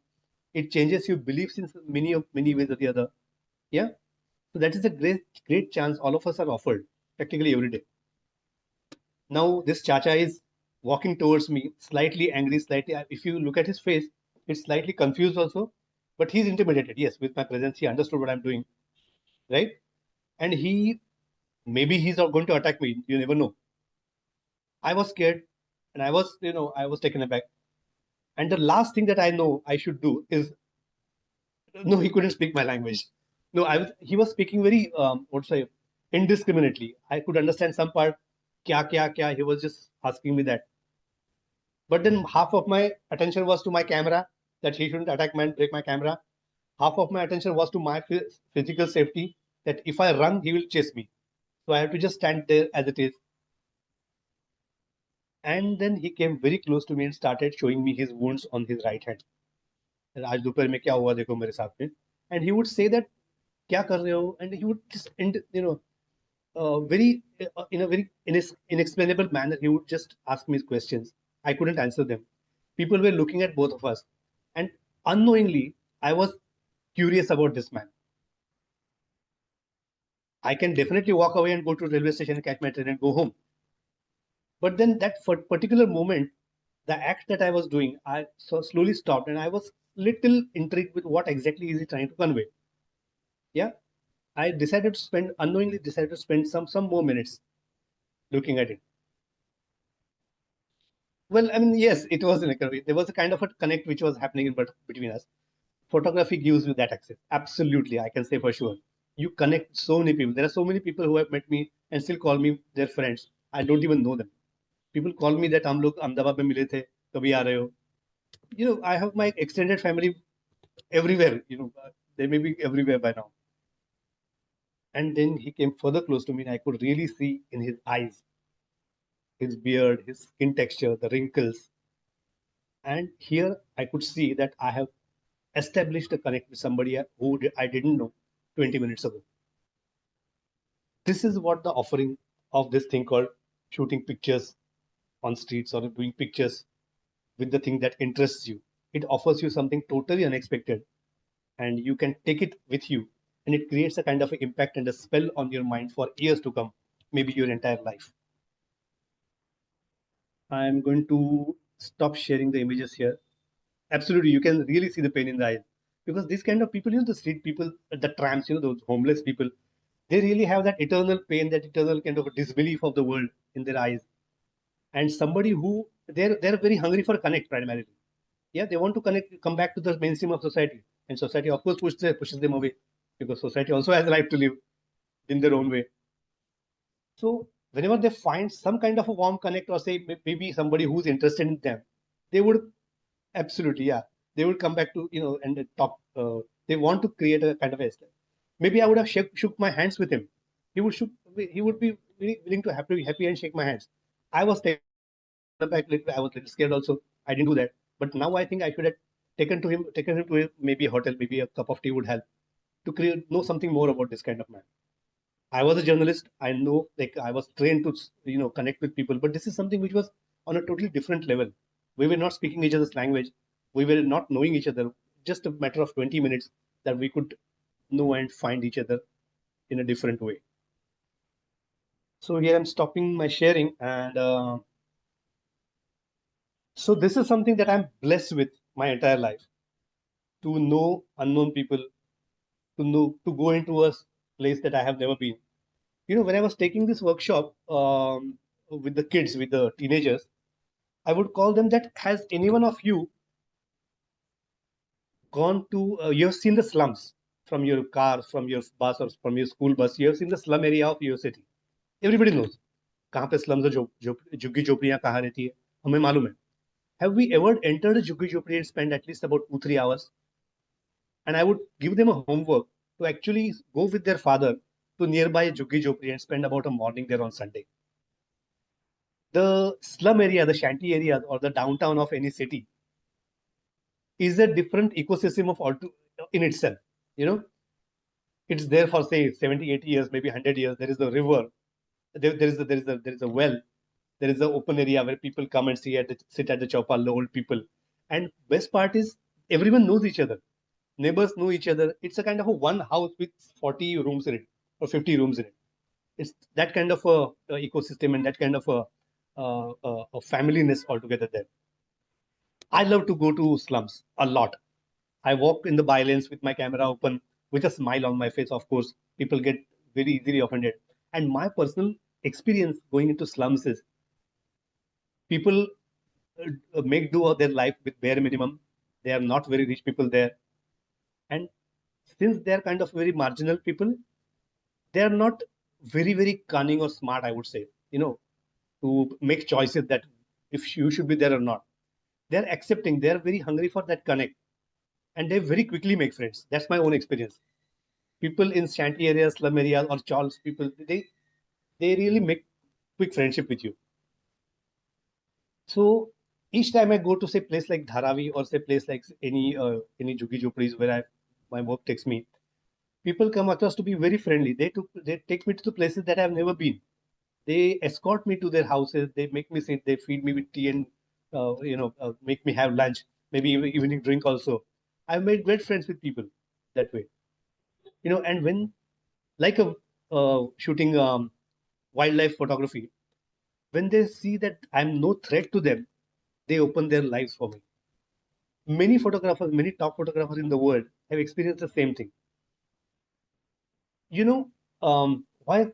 It changes your beliefs in many ways or the other. Yeah, so that is a great chance all of us are offered practically every day. Now this Chacha is walking towards me, slightly angry, slightly. If you look at his face, it's slightly confused also, but he's intimidated. Yes, with my presence, he understood what I'm doing, right? And maybe he's not going to attack me. You never know. I was scared, and I was taken aback. And the last thing that I know I should do is no, he couldn't speak my language. No, he was speaking very what say indiscriminately. I could understand some part, kya kya. He was just asking me that. But then half of my attention was to my camera, that he shouldn't attack me and break my camera. Half of my attention was to my physical safety, that if I run, he will chase me. So I have to just stand there as it is. And then he came very close to me and started showing me his wounds on his right hand. आज दोपहर में क्या हुआ देखो मेरे साथ में. And he would say that क्या कर रहे हो, and he would just very in a very inexplainable manner he would just ask me questions. I couldn't answer them. People were looking at both of us, and unknowingly I was curious about this man. I can definitely walk away and go to railway station and catch my train and go home, but then that particular moment, the act that I was doing, I so slowly stopped, and I was little intrigued with what exactly is he trying to convey. Yeah, I unknowingly decided to spend some more minutes looking at it. Well, I mean, yes, it was there was a kind of a connect which was happening between us. Photography gives you that access. Absolutely, I can say for sure. You connect so many people. There are so many people who have met me and still call me their friends. I don't even know them. People call me that हम लोग अहमदाबाद में मिले थे, कभी आ रहे हो? I have my extended family everywhere. They may be everywhere by now. And then he came further close to me, and I could really see in his eyes, his beard, his skin texture, the wrinkles. And here I could see that I have established a connect with somebody who I didn't know 20 minutes ago. This is what the offering of this thing called shooting pictures on streets or doing pictures with the thing that interests you. It offers you something totally unexpected, and you can take it with you, and it creates a kind of impact and a spell on your mind for years to come, maybe your entire life. I'm going to stop sharing the images here. Absolutely, you can really see the pain in the eyes, because these kind of people, the street people, the tramps, those homeless people, they really have that eternal pain, that eternal kind of disbelief of the world in their eyes. And somebody who they're very hungry for connect primarily. Yeah, they want to connect, come back to the mainstream of society, and society of course pushes them away, because society also has a life to live in their own way. So whenever they find some kind of a warm connect, or say maybe somebody who's interested in them, they would absolutely, yeah, they would come back to and talk. They want to create a kind of a maybe I would have shook my hands with him. He would be really willing to happy and shake my hands. I was taken aback, I was a little scared also. I didn't do that. But now I think I should have taken him to maybe a hotel, maybe a cup of tea would help to know something more about this kind of man. I was a journalist. I know, like, I was trained to, connect with people, but this is something which was on a totally different level. We were not speaking each other's language. We were not knowing each other. Just a matter of 20 minutes that we could know and find each other in a different way. So here I'm stopping my sharing, and so this is something that I'm blessed with my entire life, to know unknown people, to go into a place that I have never been. When I was taking this workshop with the kids, with the teenagers, I would call them that, has any one of you gone to, you have seen the slums from your car, from your bus, or from your school bus, you have seen the slum area of your city. Everybody knows कहाँ पे slums और झुग्गी झोपड़ियाँ कहाँ रहती है, हमें मालूम है. Have we ever entered a झुग्गी झोपड़ी and spent at least about 2-3 hours? And I would give them a homework to actually go with their father to nearby झुग्गी झोपड़ी and spend about a morning there on Sunday. The slum area, the shanty area, or the downtown of any city is a different ecosystem of all in itself. It's there for, say, 70, 80 years, maybe 100 years. There is a river, there is a well, there is an open area where people come and sit at the chowpal, the old people. And best part is, everyone knows each other. Neighbors know each other. It's a kind of a one house with 40 rooms in it or 50 rooms in it. It's that kind of a ecosystem and that kind of a familyness altogether there. I love to go to slums a lot. I walk in the bylanes with my camera open, with a smile on my face. Of course, people get very easily offended. And my personal experience going into slums is, people make do of their life with bare minimum. They are not very rich people there. And since they are kind of very marginal people, they are not very, very cunning or smart, I would say, to make choices that if you should be there or not. They're accepting, they're very hungry for that connect, and they very quickly make friends. That's my own experience. People in shanty areas, slum areas, or chawls, people, they really make quick friendship with you. So each time I go to, say, place like Dharavi, or say place like any Jhuggi Jhopadis where my work takes me, people come across to be very friendly. They take me to the places that I've never been. They escort me to their houses. They make me sit. They feed me with tea and make me have lunch. Maybe evening drink also. I've made great friends with people that way. And when, like a shooting wildlife photography, when they see that I'm no threat to them, they open their lives for me. Many photographers, many top photographers in the world have experienced the same thing. Why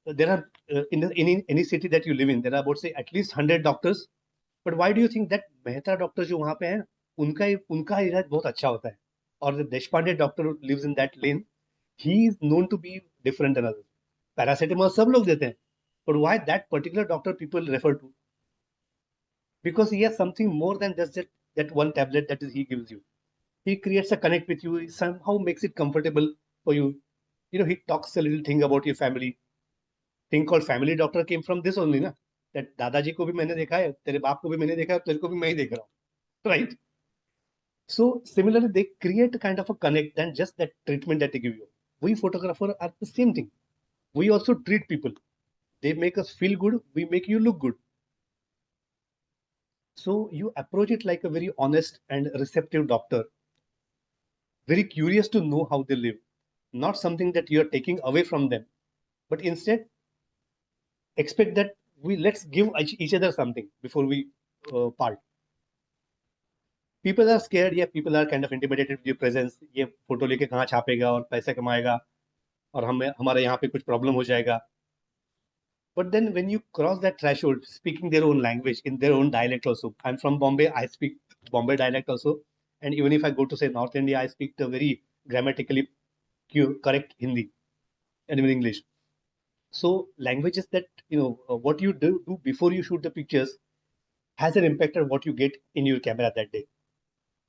there are in any city that you live in, there are about, say, at least 100 doctors. But why do you think that Mehta doctor जो वहाँ पे हैं, उनका इलाज बहुत अच्छा होता है, और the Deshpande doctor who lives in that lane, he is known to be different than others. Paracetamol सब लोग देते हैं, but why that particular doctor people refer to? Because he has something more than just that one tablet that he gives you. He creates a connect with you. He somehow makes it comfortable for you. He talks a little thing about your family. Thing called family doctor came from this only, na? That दादाजी को भी मैंने देखा है, तेरे बाप को भी मैंने देखा है, तेरे को भी मैं ही देख रहा हूँ, right? So similarly, they create a kind of a connect than just that treatment that they give you. We photographers are the same thing. We also treat people. They make us feel good. We make you look good. So you approach it like a very honest and receptive doctor, very curious to know how they live, not something that you are taking away from them, but instead expect that let's give each other something before we part. People are scared, yeah, people are kind of intimidated with your presence. ये photo लेके कहाँ छापेगा और पैसे कमाएगा और हमारे यहाँ पे कुछ प्रॉब्लम हो जाएगा. But then when you cross that threshold, speaking their own language in their own dialect also. I'm from Bombay, I speak Bombay dialect also. And even if I go to, say, North India, I speak the very grammatically correct Hindi and even English. So languages that, what you do before you shoot the pictures has an impact on what you get in your camera that day.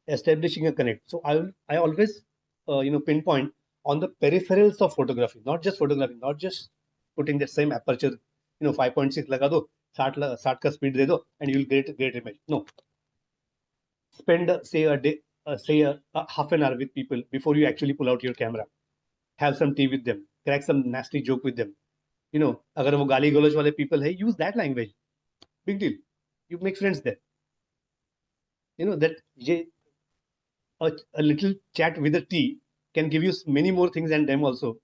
Establishing a connect. So I always, pinpoint on the peripherals of photography, not just photography, not just putting the same aperture 5.6 लगा दो, 60 का speed दे दो, and you'll get a great image. No. Spend say a day, say a half an hour with people before you actually pull out your camera. Have some tea with them, crack some nasty joke with them. अगर वो गाली गलौज वाले people है, use that language. Big deal. You make friends there. That a little chat with a tea can give you many more things and them also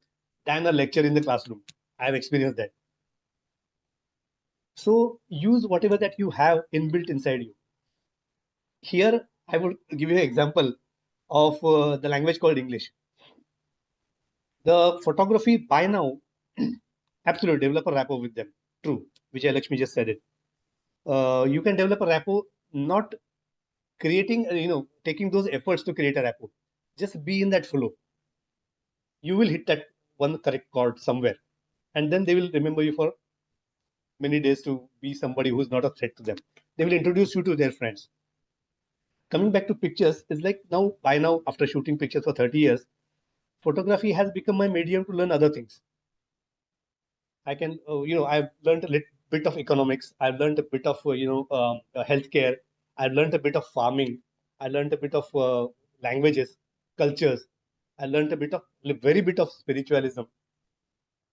than a lecture in the classroom. I have experienced that. So use whatever that you have inbuilt inside you. Here, I would give you an example of the language called English. The photography by now, absolutely develop a rapport with them. True, Vijay Lakshmi just said it. You can develop a rapport, not creating, taking those efforts to create a rapport. Just be in that flow. You will hit that one correct chord somewhere, and then they will remember you for many days to be somebody who's not a threat to them. They will introduce you to their friends. Coming back to pictures, is like by now, after shooting pictures for 30 years, photography has become my medium to learn other things. I can, I've learned a little bit of economics. I've learned a bit of, healthcare. I've learned a bit of farming. I learned a bit of languages, cultures. I learned a very bit of spiritualism.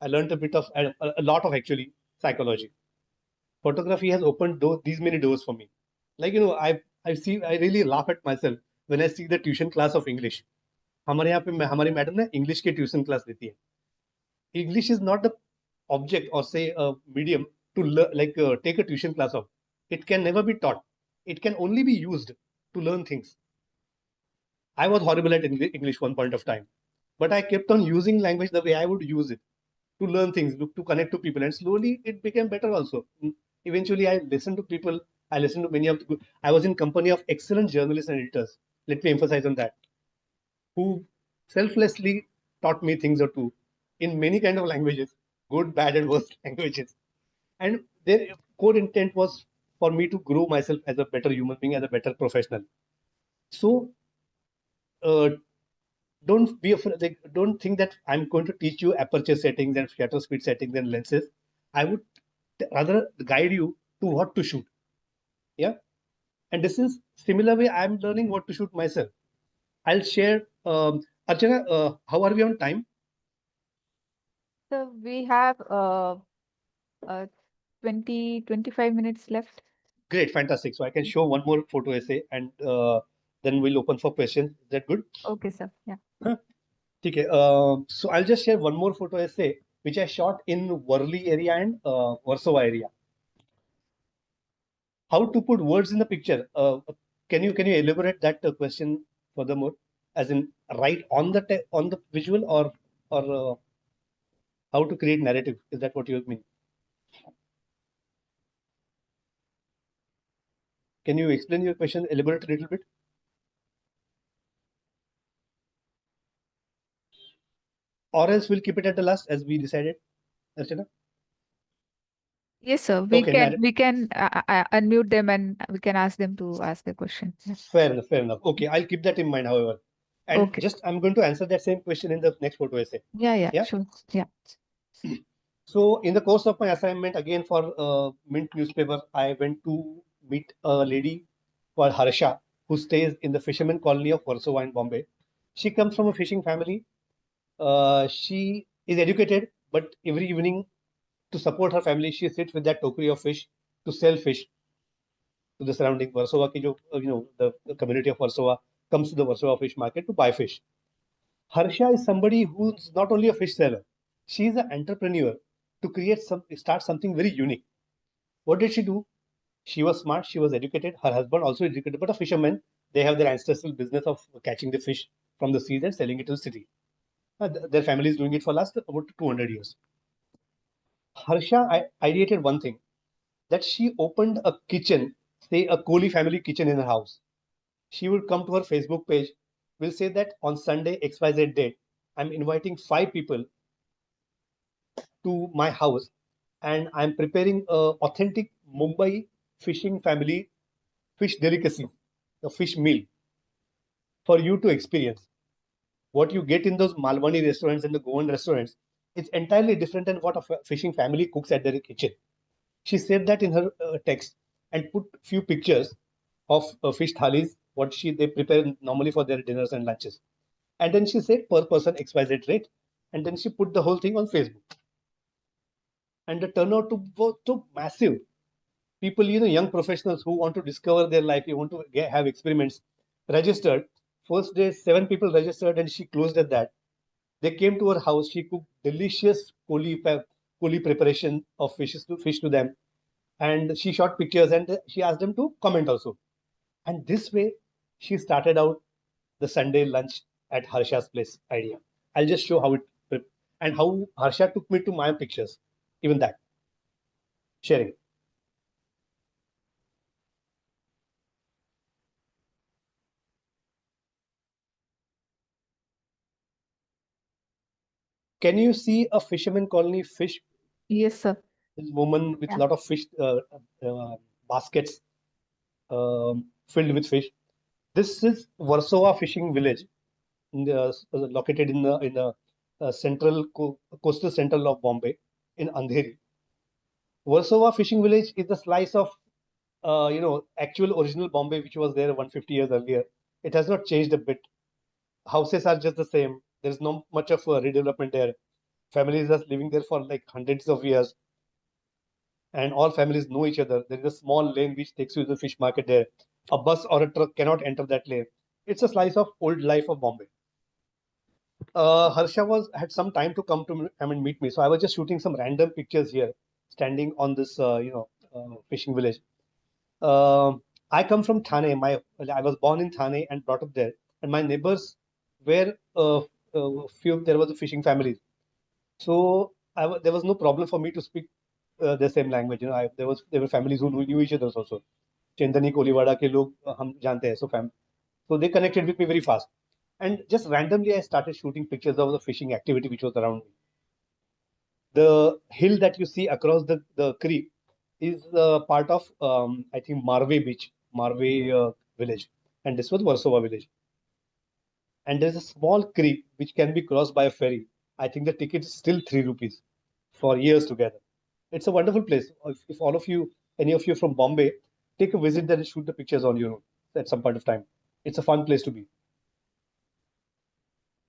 I learned a lot of actually psychology. Photography has opened these many doors for me. Like, I really laugh at myself when I see the tuition class of English. हमारे यहाँ पे हमारी madam ने English की tuition class देती है. English is not the object or say a medium to take a tuition class of. It can never be taught. It can only be used to learn things. I was horrible at English one point of time, but I kept on using language the way I would use it to learn things, to connect to people, and slowly it became better also. Eventually, I listened to people. I listened to many of the. I was in company of excellent journalists and editors. Let me emphasize on that, who selflessly taught me things or two in many kind of languages, good, bad, and worse languages. And their core intent was for me to grow myself as a better human being, as a better professional. So uh, don't be afraid. Don't think that I'm going to teach you aperture settings and shutter speed settings and lenses. I would rather guide you to what to shoot. Yeah. And this is similar way I'm learning what to shoot myself. I'll share. Archana, how are we on time? So we have uh 25 minutes left. Great, fantastic. So I can show one more photo essay and then we'll open for questions. Is that good? Okay, sir. Yeah. Huh? Okay. So I'll just share one more photo essay which I shot in Worli area and Warsaw area. How to put words in the picture? Can you elaborate that question furthermore? As in, write on the visual or how to create narrative? Is that what you mean? Can you explain your question? Elaborate a little bit. Or else we'll keep it at the last as we decided. Archana? Yes, sir. Okay, We can unmute them and we can ask them to ask the question. Yeah. fair enough, fair enough. Okay, I'll keep that in mind, however. And Okay. just I'm going to answer that same question in the next photo essay. Yeah, Yeah. sure. Yeah. So in the course of my assignment, again for Mint newspaper, I went to meet a lady called Harsha, who stays in the fisherman colony of Warsaw in Bombay. She comes from a fishing family. She is educated, but every evening to support her family, she sits with that tokery of fish to sell fish to the surrounding Warsaw ki jo, the community of Warsaw comes to the Warsaw fish market to buy fish. Harsha is somebody who's not only a fish seller, she is an entrepreneur to start something very unique. What did she do? She was smart, she was educated, her husband also educated, but a fisherman, they have their ancestral business of catching the fish from the seas and selling it to the city. Their family is doing it for last about 200 years. Harsha ideated one thing, that she opened a kitchen, say a Kohli family kitchen in her house. She would come to her Facebook page, will say that on Sunday XYZ date, I'm inviting 5 people to my house and I'm preparing a authentic Mumbai fishing family fish delicacy, a fish meal for you to experience. What you get in those Malwani restaurants and the Goan restaurants, it's entirely different than what a fishing family cooks at their kitchen. She said that in her text and put few pictures of fish thalis, what they prepare normally for their dinners and lunches. And then she said per person XYZ rate. And then she put the whole thing on Facebook. And the turnout was so massive. People, young professionals who want to discover their life, you want to have experiments, registered. First day, 7 people registered, and she closed at that. They came to her house. She cooked delicious koli preparation of fish to them, and she shot pictures and she asked them to comment also. And this way, she started out the Sunday lunch at Harsha's place idea. I'll just show how it and how Harsha took me to my pictures, even that sharing. Can you see a fisherman colony fish? Yes, sir. This woman with a Yeah. lot of fish baskets filled with fish. This is Warsaw fishing village, located in the central coastal central of Bombay in Andheri. Warsaw fishing village is a slice of actual original Bombay which was there 150 years earlier. It has not changed a bit. Houses are just the same. There's not much of redevelopment there. Families are living there for like hundreds of years, and all families know each other. There is a small lane which takes you to the fish market there. A bus or a truck cannot enter that lane. It's a slice of old life of Bombay. Harsha had some time to come to meet me, so I was just shooting some random pictures here, standing on this fishing village. I come from Thane. I was born in Thane and brought up there, and my neighbors were few. There was a fishing family, so there was no problem for me to speak the same language. There were families who knew each other also. Chendani Koliwada ke log hum jante hain, so they connected with me very fast. And just randomly, I started shooting pictures of the fishing activity which was around me. The hill that you see across the creek is part of, I think, Marve Beach, Marve village. And this was Warsaw village. And there's a small creek which can be crossed by a ferry. I think the ticket is still 3 rupees for years together. It's a wonderful place. If all of you, any of you from Bombay, take a visit there and shoot the pictures on your own at some point of time. It's a fun place to be.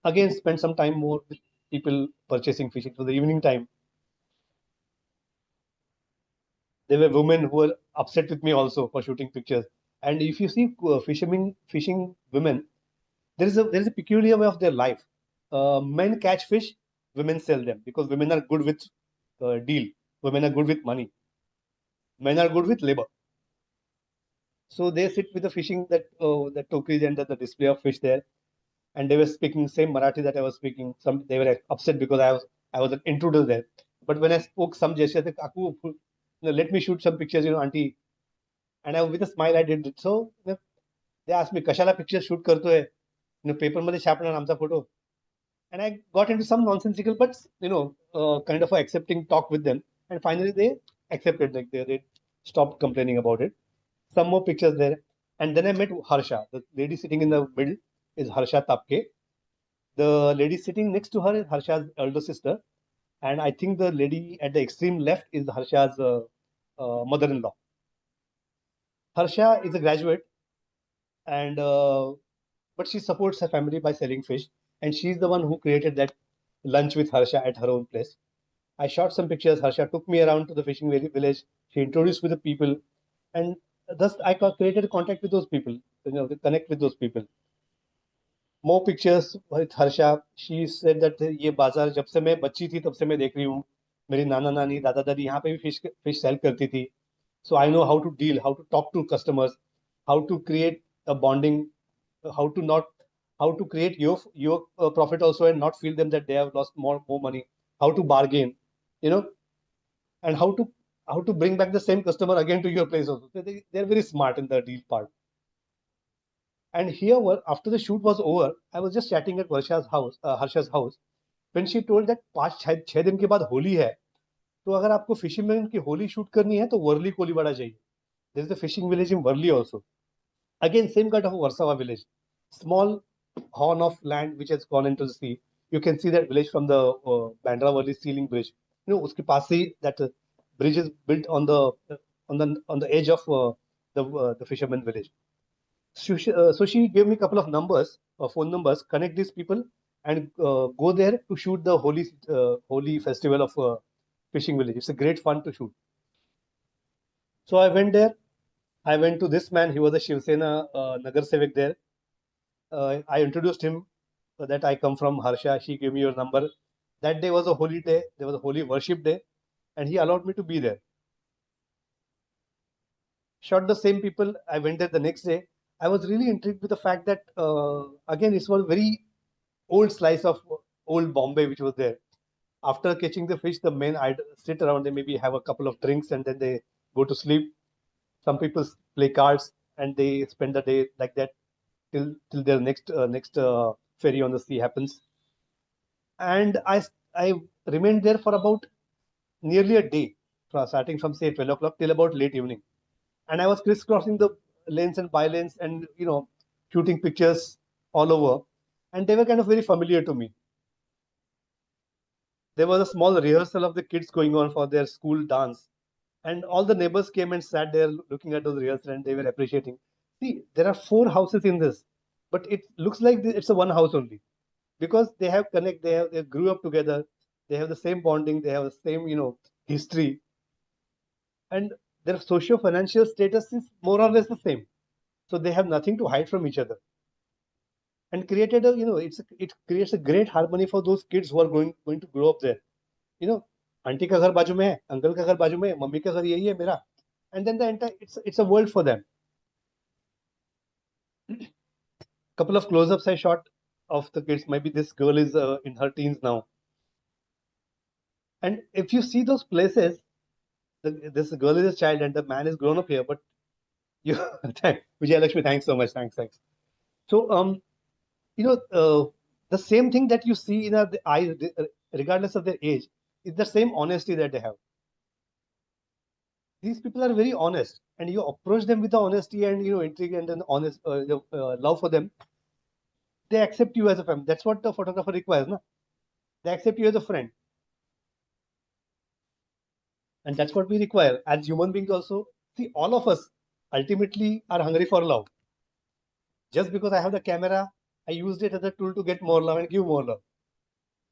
Again, spend some time more with people purchasing fishing for the evening time. There were women who were upset with me also for shooting pictures. And if you see fishing women, there is a peculiar way of their life. Men catch fish, women sell them because women are good with deal. Women are good with money. Men are good with labor. So they sit with the fishing that tokeries and the display of fish there, and they were speaking same Marathi that I was speaking. Some they were upset because I was an intruder there. But when I spoke some gesture, they said, Kaku, let me shoot some pictures, auntie. And with a smile I did it. So they asked me, कशाला picture shoot करतोय? Paper मध्ये छापणार आमचा photo. And I got into some nonsensical, but kind of a accepting talk with them. And finally they accepted, like they stopped complaining about it. Some more pictures there. And then I met Harsha. The lady sitting in the middle is Harsha Tapke. The lady sitting next to her is Harsha's elder sister. And I think the lady at the extreme left is Harsha's mother-in-law. Harsha is a graduate, and but she supports her family by selling fish, and she's the one who created that lunch with Harsha at her own place. I shot some pictures. Harsha took me around to the fishing village. She introduced me to the people, and thus I created a contact with those people. To connect with those people. More pictures with Harsha. She said that ये बाजार जब से मैं बच्ची थी तब से मैं देख रही हूँ. मेरी नाना नानी दादा दादी यहाँ पे भी fish sell करती थी. So I know how to deal, how to talk to customers, how to create a bonding, how to create your profit also and not feel them that they have lost more money. How to bargain, and how to bring back the same customer again to your place also. So they're very smart in the deal part. And here, after the shoot was over, I was just chatting at Harsha's house, when she told that 5-6 दिन के बाद होली है, तो अगर आपको फिशिंगमैन की Holi shoot करनी है तो वर्ली कोलीवाड़ा जाइए. There is a fishing village in Worli also. Again, same kind of Warsaw village. Small horn of land which has gone into the sea. You can see that village from the Bandra Worli Sealing Bridge. उसके पास से that bridge is built on the edge of the fisherman village. So she gave me a couple of numbers, phone numbers, connect these people and go there to shoot the holy festival of fishing village. It's a great fun to shoot. So I went there. I went to this man. He was a Shiv Sena Nagar Sevak there. I introduced him that I come from Harsha. She gave me your number. That day was a holy day. There was a holy worship day, and he allowed me to be there. Shot the same people. I went there the next day. I was really intrigued with the fact that again, it was a very old slice of old Bombay which was there. After catching the fish, the men I'd sit around. They maybe have a couple of drinks and then they go to sleep. Some people play cards and they spend the day like that till their next ferry on the sea happens. And I remained there for about nearly a day, starting from say 12 o'clock till about late evening. And I was crisscrossing the lanes and by lanes and shooting pictures all over. And they were kind of very familiar to me. There was a small rehearsal of the kids going on for their school dance. And all the neighbors came and sat there looking at those rehearsals and they were appreciating. See, there are 4 houses in this, but it looks like it's a one house only because they have connect, they grew up together, they have the same bonding, they have the same, history. And their socio-financial status is more or less the same. So they have nothing to hide from each other. And created it creates a great harmony for those kids who are going to grow up there. Auntie ka ghar baju mein hai, uncle ka ghar baju mein hai, mummy ka ghar yahi hai mera. And then the entire it's a world for them. Couple of close-ups I shot of the kids. Maybe this girl is in her teens now. And if you see those places, this girl is a child and the man is grown up here. But you, Vijay Lakshmi, thanks so much. Thanks. So the same thing that you see in the eye, regardless of their age, is the same honesty that they have. These people are very honest, and you approach them with the honesty and intrigue and an honest love for them. They accept you as a friend. That's what the photographer requires, no? They accept you as a friend, and that's what we require as human beings. Also, see, all of us ultimately are hungry for love. Just because I have the camera, I used it as a tool to get more love and give more love.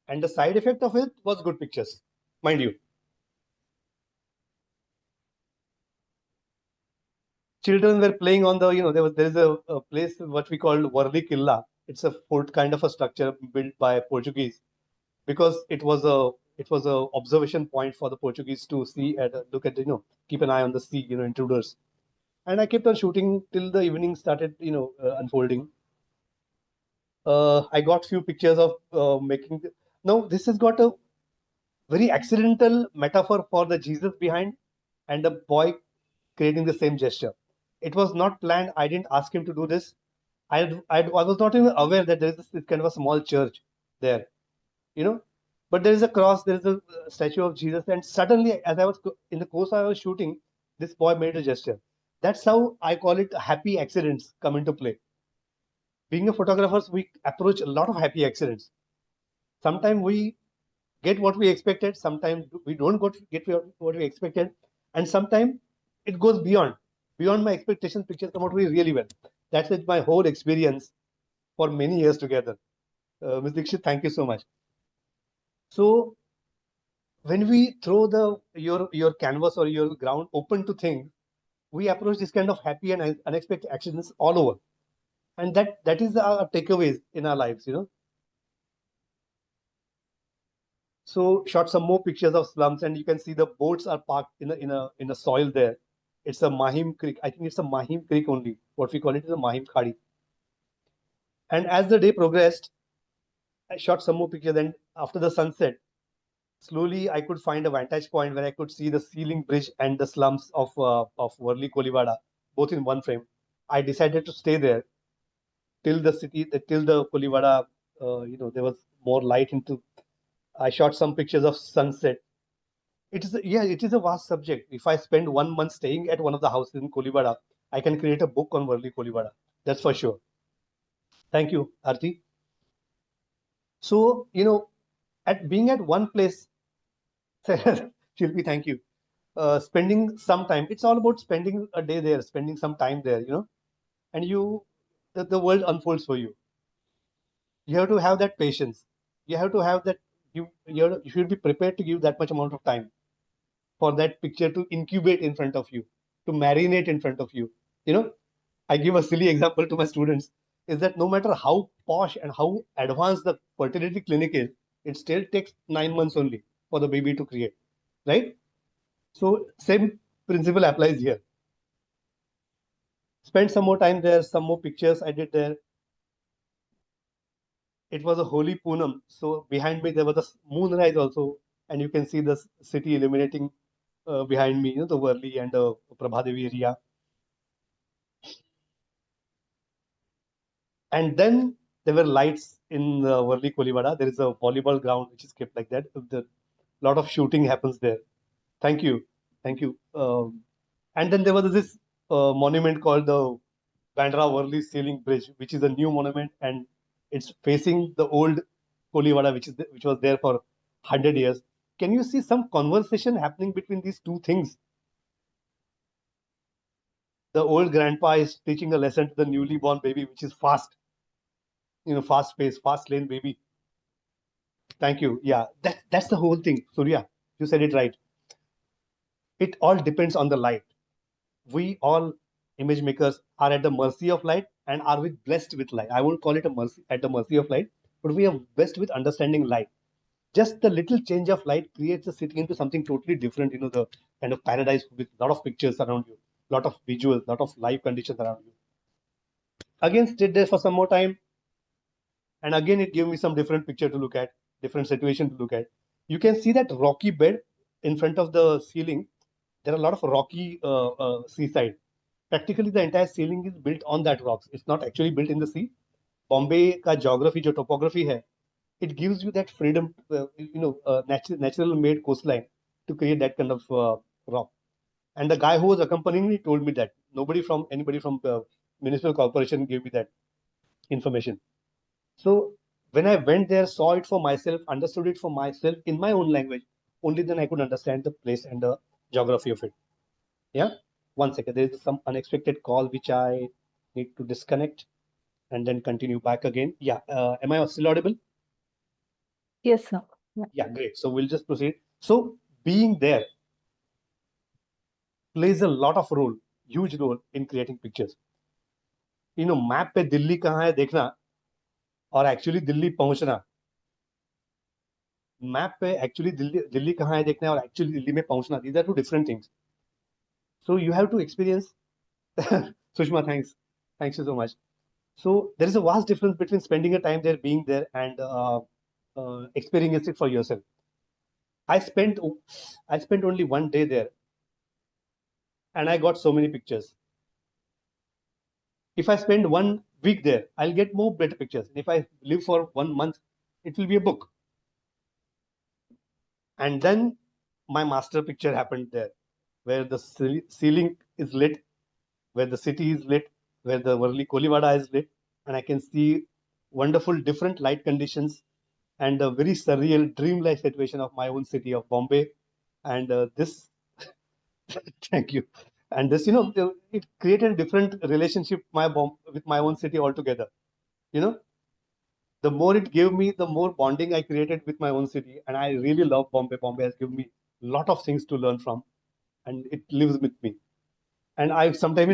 And the side effect of it was good pictures, mind you. Children were playing on the, there is a place what we call Warli Killa. It's a fort kind of a structure built by Portuguese because it was a observation point for the Portuguese to see and look at, keep an eye on the sea, intruders. And I kept on shooting till the evening started, unfolding. I got few pictures of making. Now this has got a very accidental metaphor for the Jesus behind and the boy creating the same gesture. It was not planned. I didn't ask him to do this. I was not even aware that there is this kind of a small church there, But there is a cross, there is a statue of Jesus, and suddenly, as I was in the course I was shooting, this boy made a gesture. That's how I call it happy accidents come into play. Being a photographer, we approach a lot of happy accidents. Sometimes we get what we expected, sometimes we don't get what we expected, and sometimes it goes beyond my expectations. Pictures come out really well. That's it, my whole experience for many years together. Ms. Dixit, thank you so much. So when we throw your canvas or your ground open to things, we approach this kind of happy and unexpected accidents all over, and that is our takeaways in our lives, So shot some more pictures of slums, and you can see the boats are parked in a soil there. It's a Mahim Creek. I think it's a Mahim Creek only. What we call it is a Mahim Khadi. And as the day progressed, I shot some more pictures. And after the sunset, slowly I could find a vantage point where I could see the ceiling bridge and the slums of Worli Kolivada, both in one frame. I decided to stay there till the Kolivada. There was more light into. I shot some pictures of sunset. It is a vast subject. If I spend 1 month staying at one of the houses in Kolivada, I can create a book on Worli Kolivada. That's for sure. Thank you, Arti. So, at being at one place, Shilpi, thank you. spending some time. It's all about spending a day there, spending some time there, and the world unfolds for you. You have to have that patience. You have to have that. You should be prepared to give that much amount of time for that picture to incubate in front of you, to marinate in front of you. You know, I give a silly example to my students is that no matter how posh and how advanced the fertility clinic is, it still takes 9 months only for the baby to create, right? So same principle applies here. Spend some more time there, some more pictures I did there. It was a holy Poonam, so behind me there was a moonrise also, and you can see the city illuminating behind me, the Worli and the Prabhadevi area. And then there were lights in Worli Kolivada. There is a volleyball ground which is kept like that. A lot of shooting happens there. Thank you, thank you. And then there was this monument called the Bandra Worli Sailing Bridge, which is a new monument, and it's facing the old Kolivada, which was there for 100 years. Can you see some conversation happening between these two things? The old grandpa is teaching a lesson to the newly born baby, which is fast, fast pace, fast lane baby. Thank you. Yeah, that's the whole thing. Surya, you said it right. It all depends on the light. We all image makers are at the mercy of light and are we blessed with light. I won't call it a mercy at the mercy of light, but we are blessed with understanding light. Just the little change of light creates a city into something totally different, the kind of paradise with a lot of pictures around you, lot of visuals, lot of live conditions around you. Again, stayed there for some more time. And again, it gave me some different picture to look at, different situation to look at. You can see that rocky bed in front of the ceiling. There are a lot of rocky seaside. Practically, the entire ceiling is built on that rocks. It's not actually built in the sea. Bombay ka geography, jo topography hai, it gives you that freedom, natural made coastline to create that kind of rock. And the guy who was accompanying me told me that anybody from the municipal corporation gave me that information. So when I went there, saw it for myself, understood it for myself in my own language, only then I could understand the place and the geography of it. Yeah. 1 second. There is some unexpected call which I need to disconnect and then continue back again. Yeah. Am I still audible? Yes, sir. Yeah. Yeah, great. So we'll just proceed. So being there plays a lot of role, huge role in creating pictures. Map पे दिल्ली कहाँ है देखना और actually Delhi पहुंचना. Map पे actually Delhi कहाँ है देखना और एक्चुअली दिल्ली में पहुंचना, these are two different things. So you have to experience. Sushma, thanks you so much. So there is a vast difference between spending a time there, being there, and experiencing it for yourself. I spent only one day there, and I got so many pictures. If I spend 1 week there, I'll get more better pictures. And if I live for 1 month, it will be a book. And then my master picture happened there, where the ceiling is lit, where the city is lit, where the Worli Kolivada is lit, and I can see wonderful different light conditions and a very surreal, dreamlike situation of my own city of Bombay. And this, thank you. And this, it created a different relationship with my own city altogether. The more it gave me, the more bonding I created with my own city. And I really love Bombay. Bombay has given me a lot of things to learn from, and it lives with me. And I sometimes,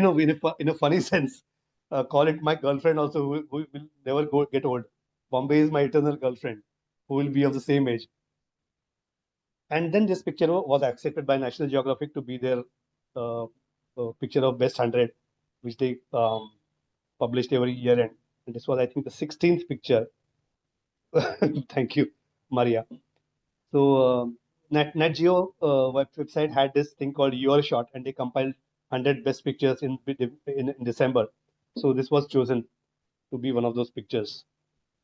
in a funny sense, call it my girlfriend also, who will never get old. Bombay is my eternal girlfriend, who will be of the same age. And then this picture was accepted by National Geographic to be their picture of best 100, which they published every year. And this was, I think, the 16th picture. Thank you, Maria. So Nat Geo website had this thing called Your Shot, and they compiled 100 best pictures in December. So this was chosen to be one of those pictures.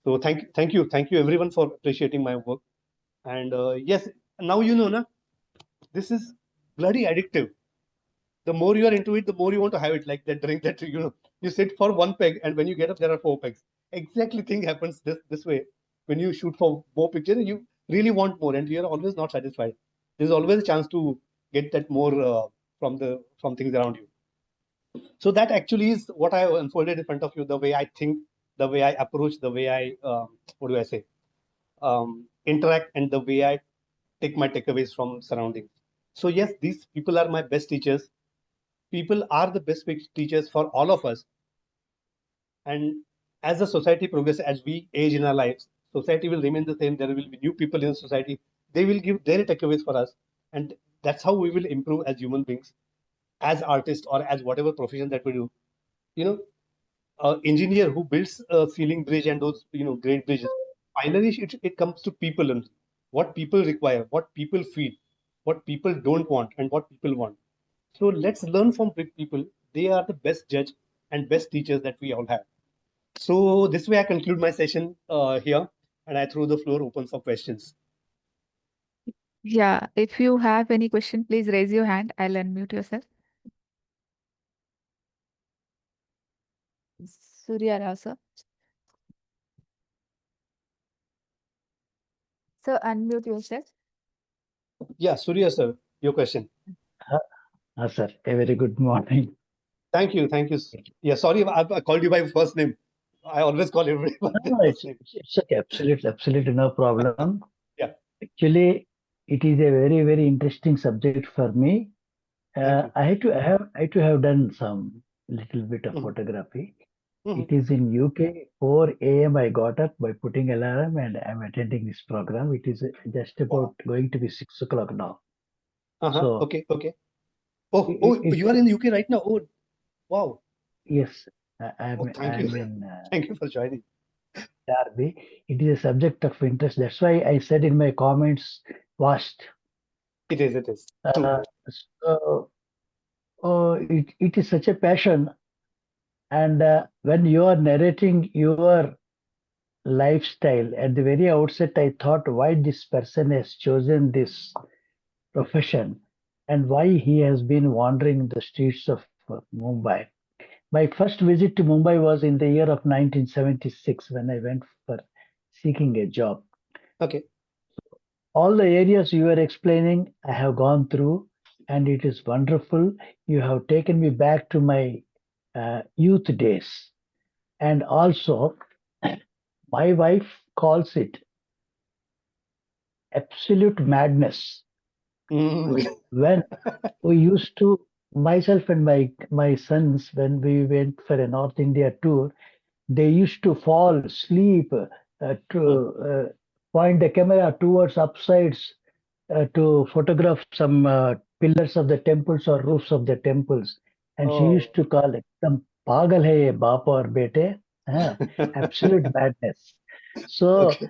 So thank you everyone for appreciating my work. And yes, now na, this is bloody addictive. The more you are into it, the more you want to have it. Like that drink that you sit for 1 peg, and when you get up, there are 4 pegs. Exactly thing happens this way. When you shoot for more pictures, you really want more, and you are always not satisfied. There's always a chance to get that more from things around you. So that actually is what I unfolded in front of you, the way I think, the way I approach, the way I what do I say, interact, and the way I take my takeaways from surroundings. So yes, these people are my best teachers. People are the best teachers for all of us. And as the society progresses, as we age in our lives, society will remain the same. There will be new people in the society. They will give their takeaways for us. And that's how we will improve as human beings, as artists, or as whatever profession that we do. You know, engineer who builds a ceiling bridge and those great bridges, finally it comes to people and what people require, what people feel, what people don't want, and what people want. So let's learn from people. They are the best judge and best teachers that we all have. So this way I conclude my session here, and I throw the floor open for questions. Yeah, if you have any question, please raise your hand. I'll unmute yourself. Surya Rao, sir. So unmute yourself. Yeah, Surya sir, your question. Sir, a very good morning. Thank you, thank you. Yeah, sorry, I called you by first name. I always call everybody by No, their first name. it's okay. Absolutely no problem. Yeah. Actually, it is a very, very interesting subject for me. Thank you. I had to have done some little bit of photography. Mhm. It is in UK, 4 a.m. I got up by putting alarm and I'm attending this program. It is just about going to be 6 o'clock now. So Okay. Oh, you are in the UK right now. Oh, wow. yes, Oh, thank you. I'm in Thank you for joining. Derby. It is a subject of interest. That's why I said in my comments, vast. It is. True. So, it is such a passion. And when you are narrating your lifestyle at the very outset, I thought why this person has chosen this profession and why he has been wandering the streets of Mumbai. My first visit to Mumbai was in the year of 1976 when I went for seeking a job. Okay. All the areas you were explaining, I have gone through, and it is wonderful. You have taken me back to my youth days. And also, my wife calls it absolute madness. Mm. When we used to, myself and my sons, when we went for a North India tour, they used to fall asleep to point the camera towards upsides to photograph some pillars of the temples or roofs of the temples. And she Oh. used to call it, "Tam pagal hai ye baap aur bete." Absolute madness. So Okay.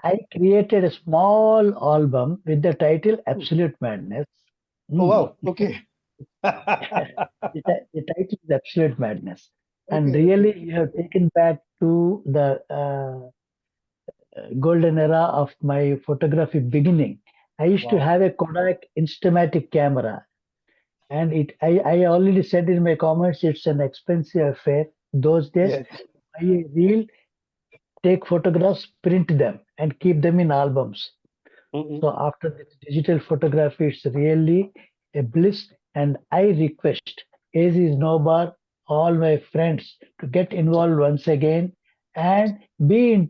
I created a small album with the title Absolute Madness. Oh, Hmm. wow. Okay. The title is Absolute Madness. And Okay. really, you have taken back to the golden era of my photography beginning. I used to Wow. have a Kodak Instamatic camera, and I already said in my comments it's an expensive affair. Those days, Yes. I will take photographs, print them, and keep them in albums. Mm-mm. So after this digital photography, it's really a bliss, and I request Aziz Nobar, all my friends, to get involved once again and be in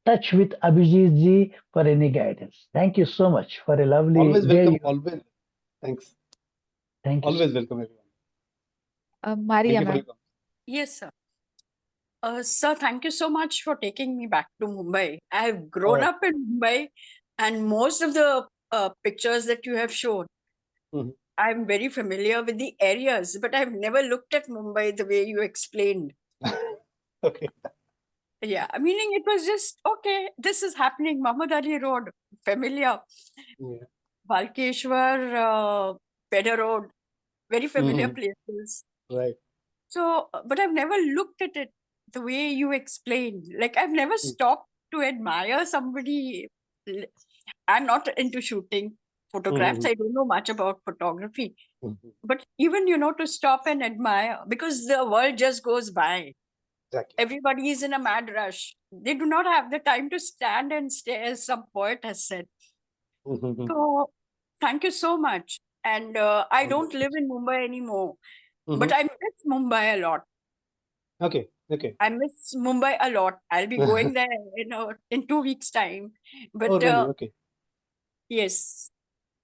touch with Abhijit ji for any guidance. Thank you so much for a lovely Always day. welcome. Always. Thanks. Thank you. Always welcome, everyone. Thank Maria, you for ma'am. your comments. Yes, sir. Sir, thank you so much for taking me back to Mumbai. I have grown Oh. up in Mumbai, and most of the pictures that you have shown, Mhm. I'm very familiar with the areas, but I've never looked at Mumbai the way you explained. Okay. Yeah, meaning it was just, okay, this is happening, Mamadari Road, familiar. Yeah. Balkeshwar, Pedder Road, very familiar Mhm. places. Right. So, but I've never looked at it the way you explained. Like, I've never stopped to admire somebody. I'm not into shooting photographs. Mhm. I don't know much about photography. Mhm. But even, to stop and admire, because the world just goes by. Exactly. Everybody is in a mad rush. They do not have the time to stand and stare, as some poet has said. Mhm. So, thank you so much. and I don't live in Mumbai anymore. But Mhm. I miss Mumbai a lot. Okay. Okay. I miss Mumbai a lot. I'll be going there, in 2 weeks' time. Oh, But really? Okay. yes,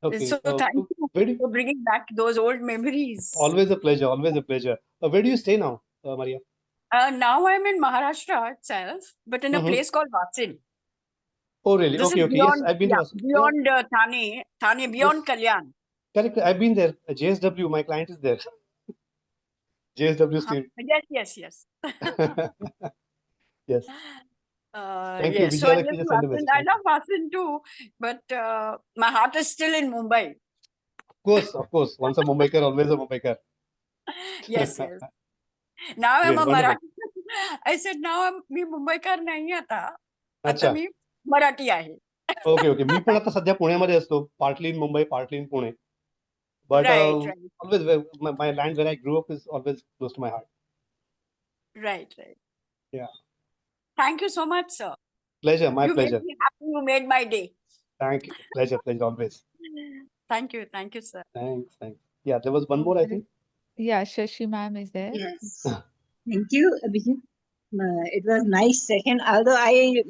Okay. so thank you Where do for bringing back those old memories. Always a pleasure. Always a pleasure. Where do you stay now, Maria? Now I'm in Maharashtra itself, but in a Mhm. place called Vasin. Oh, really? This is Okay. Okay. Yes, beyond, I've been to Vasan. Yeah. beyond Thane, Yes. beyond Kalyan. Correct. I've been there. JSW. My client is there. JSW Steel. Yes. Yes. Thank you. Yes, so I live Vijayalakshmi in just sent a Vasin. message. I Thank you. love Vasin too, but my heart is still in Mumbai. Of course. Once a Mumbaikar, always a Mumbaikar. Yes. Now I'm Great. a Wonderful. Marathi. I said now मी मुंबईकर नाही आता अच्छा. मी मराठी आहे. Okay. मी पण आता सध्या पुण्यामध्ये असतो. Partly in Mumbai, partly in Pune. But Right. always my land where I grew up is always close to my heart. Right. Yeah. Thank you so much, sir. Pleasure. My You pleasure. made me happy. You made my day. Thank you. Pleasure always. Thank you, sir. Thanks. Yeah, there was one more, I think. Yeah, Shashi ma'am is there. Yes. Thank you, Abhijit. It was nice session. Although I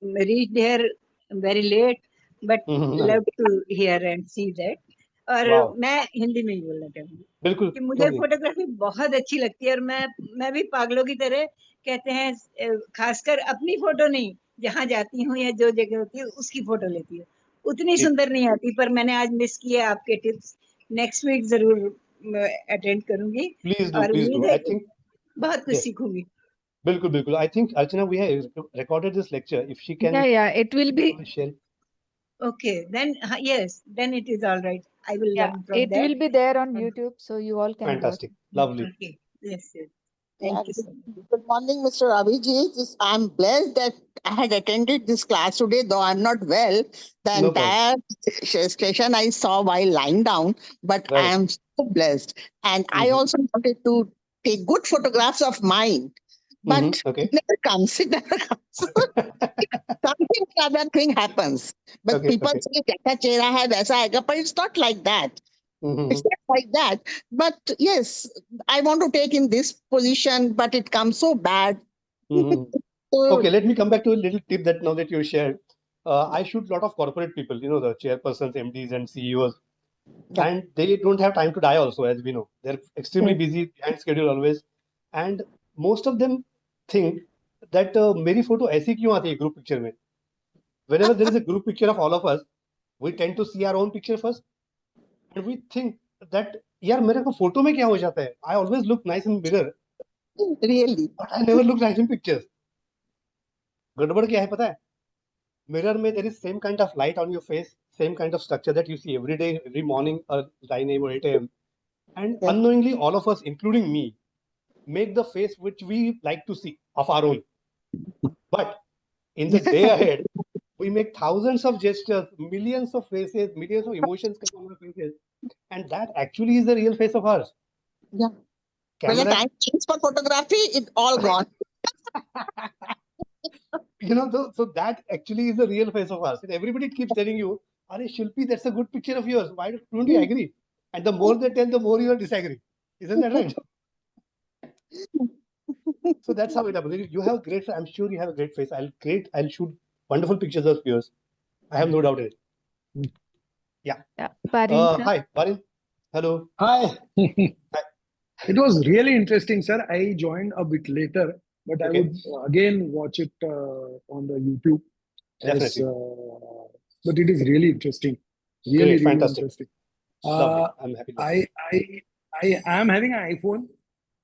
reached here very late, but love to hear and see that. और Wow. मैं हिंदी में ही बोलना चाहूंगी बिल्कुल कि मुझे photography बहुत अच्छी लगती है और मैं भी पागलों की तरह कहते हैं खासकर अपनी फोटो नहीं जहाँ जाती हूँ या जो जगह होती है उसकी फोटो लेती हूँ उतनी सुंदर नहीं आती पर मैंने आज मिस किया आपके टिप्स नेक्स्ट वीक जरूर अटेंड करूंगी और उम्मीद है कि बहुत कुछ सीखूंगी बिल्कुल I think Archana we have recorded this lecture if she can it will be share. Okay, then yes, then it is all right. I will learn from it that. will be there on YouTube, so you all can Fantastic. watch. Lovely. Okay. Yes. Thank you so much. Good morning, Mr. Abhijit. I'm blessed that I had attended this class today, though I'm not well. The No entire session I saw while lying down, but I am so blessed. And I also wanted to take good photographs of mine, but it never comes. It never comes. Something or other thing happens. But people say, "Kaisa chehra hai, waisa aega," but it's not like that. It's not like that. But yes, I want to take in this position, but it comes so bad. Okay, let me come back to a little tip that now that you shared. I shoot a lot of corporate people, the chairpersons, MDs, and CEOs. Yeah. And they don't have time to die also, as we know. They're extremely busy, behind schedule always. And most of them think that मेरी photo ऐसी क्यों आती है group picture में? Whenever there is a group picture of all of us, we tend to see our own picture first. And we think that, यार मेरे को photo में क्या हो जाता है? I always look nice in mirror. Really? But I never look nice in pictures. गड़बड़ क्या है पता है? Mirror में there is same kind of light on your face, same kind of structure that you see every day, every morning, 9 a.m. or 8 a.m. And unknowingly, all of us, including me, make the face which we like to see of our own. But in the day ahead, we make thousands of gestures, millions of faces, millions of emotions come on our faces. And that actually is the real face of ours. Yeah. When the time comes for photography, it's all gone. So that actually is the real face of us. And everybody keeps telling you, "Are Shilpi, that's a good picture of yours. Why don't you agree?" And the more they tell, the more you disagree. Isn't that right? So that's how it happens. You have a great, I'm sure you have a great face. I'll shoot wonderful pictures of yours. I have no doubt in it. Yeah. Hi, Barin. Hello. Hi. It was really interesting, sir. I joined a bit later, but I would again watch it on the YouTube. Definitely. But it is really interesting. Really fantastic. Interesting. Lovely. I'm happy. I am having an iPhone,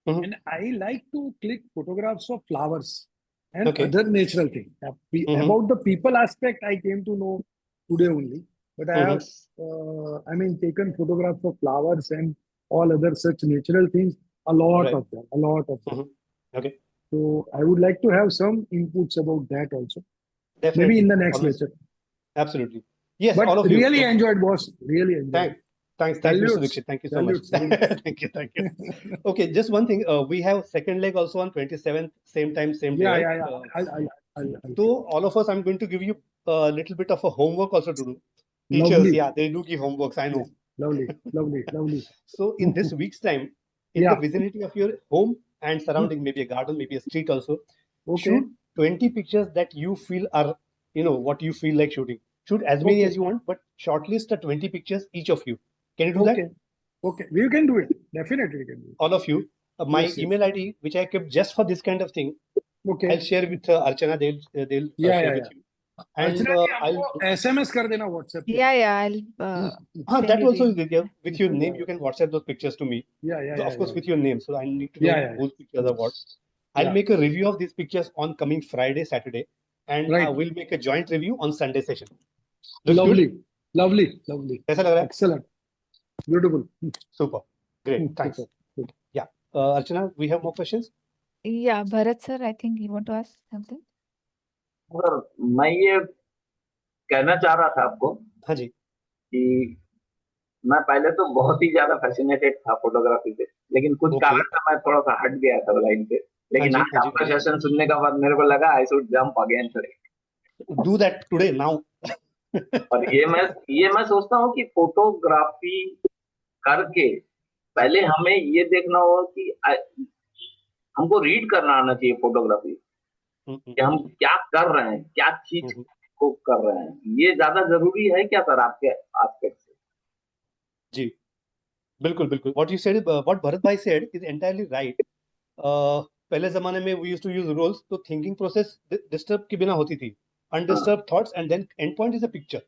and I like to click photographs of flowers and other natural things. About the people aspect, I came to know today only. But I have, taken photographs of flowers and all other such natural things, a lot of them. Okay. So I would like to have some inputs about that also. Definitely. Maybe in the next lecture. Absolutely. Yes, but all of you. Really enjoyed, boss. Really enjoyed. Thanks, Mr. Dixit. Thank you so much. Thank you. Okay, just one thing. We have second leg also on 27th, same time, same day. Yeah. So all of us, I'm going to give you a little bit of a homework also to do. Teachers, Lovely. yeah, they do give homeworks, I know. Lovely. So in this week's time, in the vicinity of your home and surrounding, maybe a garden, maybe a street also, shoot 20 pictures that you feel are, what you feel like shooting. Shoot as many as you want, but shortlist the 20 pictures, each of you. Can you do that? Okay, we can do it. Definitely we can do it. All of you. My email ID, which I kept just for this kind of thing, I'll share with Archana. They'll share with you. And Archana, I'll SMS कर देना WhatsApp पे. Yeah, I'll that send also you is there. With your name, you can WhatsApp those pictures to me. Of course, with your name. So I need to know whose pictures are what. I'll make a review of these pictures on coming Friday, Saturday, and I will make a joint review on Sunday session. Looks good? Lovely. कैसा लग रहा है? Excellent. Beautiful. Super. Great. Thanks. Yeah. Archana, we have more questions? Yeah, Bharat sir, I think you want to ask something? Sir मैं ये कहना चाह रहा था आपको हाँ जी कि मैं पहले तो बहुत ही ज्यादा फैसिनेटेड था फोटोग्राफी से, लेकिन कुछ कारण से मैं थोड़ा सा हट गया था लाइन से, लेकिन आज आपका सेशन सुनने के बाद मेरे को लगा I should jump again sir. Do that today now. और ये मैं सोचता हूँ कि फोटोग्राफी करके पहले हमें ये देखना होगा कि हमको रीड करना आना चाहिए फोटोग्राफी, कि हम क्या कर रहे हैं, क्या चीज को कर रहे हैं, ये ज्यादा जरूरी है क्या सर आपके एस्पेक्ट से? जी बिल्कुल. What you said, what Bharat bhai said is entirely right. पहले जमाने में we used to use rules, तो thinking process डिस्टर्ब के बिना होती थी. Undisturbed thoughts and then end point is a picture.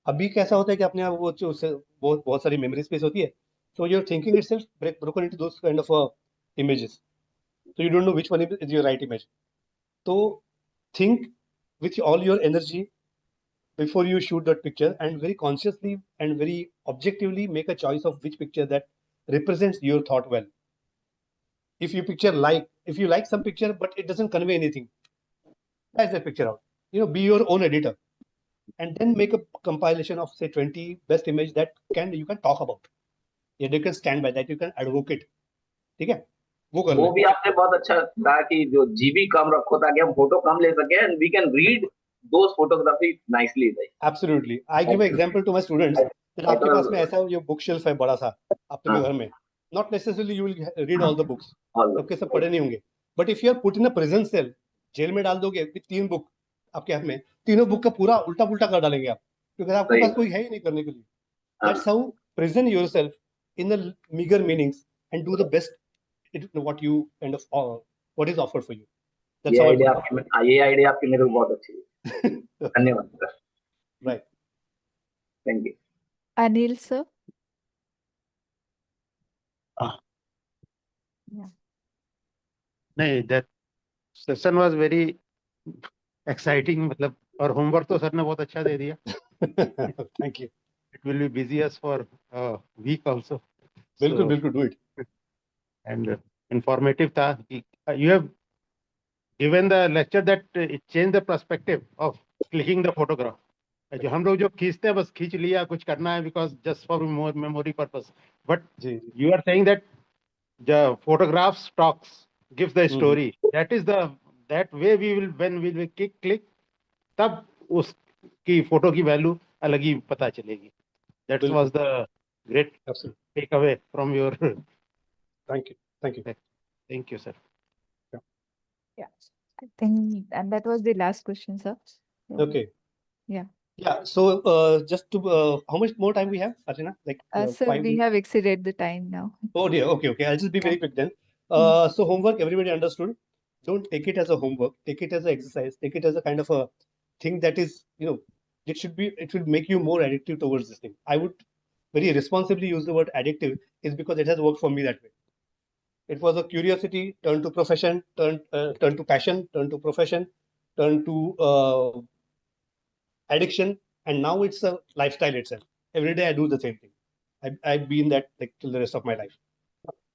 अभी कैसा होता है कि अपने आप वो बहुत सारी मेमोरी स्पेस होती है, so your thinking itself broken into those kind of images, so you don't know which one is your right image. So think with all your energy before you shoot that picture, and very consciously and very objectively make a choice of which picture that represents your thought well. If you like some picture but it doesn't convey anything, that's the picture out. Be your own editor, and then make a compilation of say 20 best image that you can talk about. Yeah, you can stand by that, you can advocate. ठीक है, वो भी आपने बहुत अच्छा कहा कि जो जीबी कम रखो ताकि हम फोटो कम ले सके, and we can read those photography nicely. Absolutely. I give an example to my students that आपके पास में ऐसा ये बुक शेल्फ है बड़ा सा अपने घर में, not necessarily you will read all the books, सबके सब पढ़े नहीं होंगे, but if you are put in a prison cell, jail में डाल दोगे 3 बुक आपके हाथ में, तीनों बुक का पूरा उल्टा पुल्टा कर डालेंगे आप, क्योंकि आपके पास कोई है ही नहीं करने के लिए. That's how present yourself in the meager meanings and do the best what you kind of what is offered for you. That's how ये आइडिया आपकी मेरे को बहुत अच्छी है. धन्यवाद sir. Right. Thank you. Anil sir. Yeah. नहीं, that session was very exciting, मतलब, और homework तो सर ने बहुत अच्छा दे दिया. Thank you. It will be busy us for a week also. बिल्कुल do it. And informative था. You have given the lecture that it changed the perspective of clicking the photograph. जो हम लोग जो खींचते हैं बस खींच लिया, कुछ करना है because just for memory purpose. But you are saying that the photographs talks, gives the story. That is that way we will, when we will click, तब उसकी फोटो की वैल्यू अलग ही पता चलेगी. That was the great takeaway from your. Thank you. Thank you, sir. Yeah, I think, and that was the last question, sir. Okay. Yeah. So just to how much more time we have, Archana? Like sir, we have exceeded the time now. Oh dear. Okay. I'll just be very quick then. So homework, everybody understood. Don't take it as a homework. Take it as an exercise. Take it as a kind of a thing that is, it should make you more addictive towards this thing. I would very responsibly use the word addictive, is because it has worked for me that way. It was a curiosity turned to profession, turned to passion, turned to profession, turned to addiction, and now it's a lifestyle itself. Every day I do the same thing. I've been that like till the rest of my life.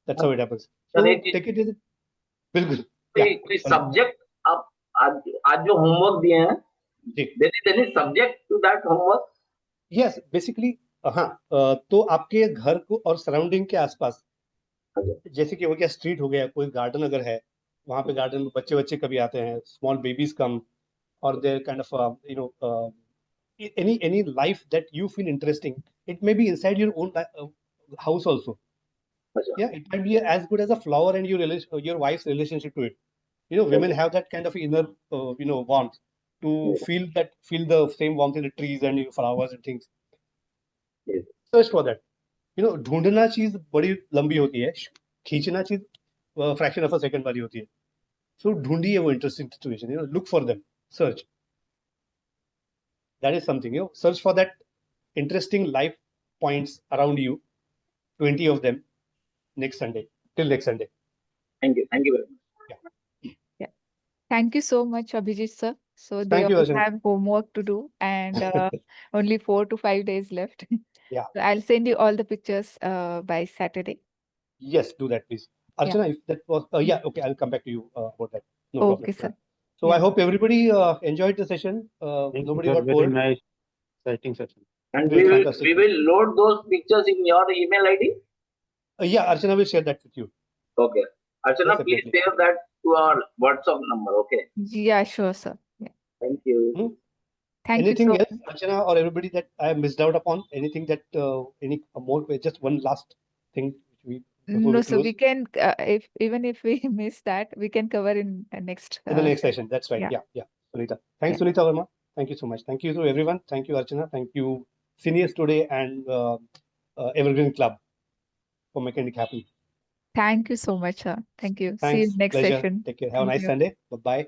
That's how it happens. So take it as बिल्कुल. कोई subject आप आज जो homework दिए हैं, there is any subject to that homework? Yes, basically तो आपके घर को और सराउंडिंग के आसपास, जैसे कि हो गया स्ट्रीट, हो गया कोई गार्डन अगर है, वहां पे गार्डन में बच्चे कभी आते हैं, स्मॉल बेबीज कम, और they're kind of any life that you feel interesting. It may be inside your own house also. Yeah, it might be as good as a flower and your wife's relationship to it. Women have that kind of inner warmth to feel the same warmth in the trees and flowers and things. Search for that. ढूंढना चीज बड़ी लंबी होती है, खींचना चीज fraction of a second वाली होती है. So ढूंढिए वो interesting situation. Look for them. Search. That is something. Search for that interesting life points around you. 20 of them next Sunday. Till next Sunday. Thank you. Thank you very much. Yeah. Thank you so much, Abhijit sir. So they Thank you, all Archana. have homework to do and only 4 to 5 days left. Yeah. So I'll send you all the pictures by Saturday. Yes, do that, please. Archana, if that was, yeah, okay, I'll come back to you about that. No problem. Okay, sir. So Yeah. I hope everybody enjoyed the session. Nobody got Very bored. nice, exciting session. And Great, we fantastic. will load those pictures in your email ID. Yeah, Archana will share that with you. Okay. Archana, Yes, please definitely. save that to our WhatsApp number. Okay. Yeah, sure, sir. Yeah. Thank you. Thank Anything you so else, Archana, or everybody that I have missed out upon? Anything that any more? Just one last thing which before No, we so close we can, even if we miss that, we can cover in next. in the next session. That's right. Yeah. Yeah. Sunita. Thanks, Yeah. Sunita Verma. Thank you so much. Thank you to everyone. Thank you, Archana. Thank you, Seniors Today and Evergreen Club for making it happen. Thank you so much, sir. Thank you. See Thanks. you next Pleasure. session. Take care. Have a Thank nice you. Sunday. Bye-bye.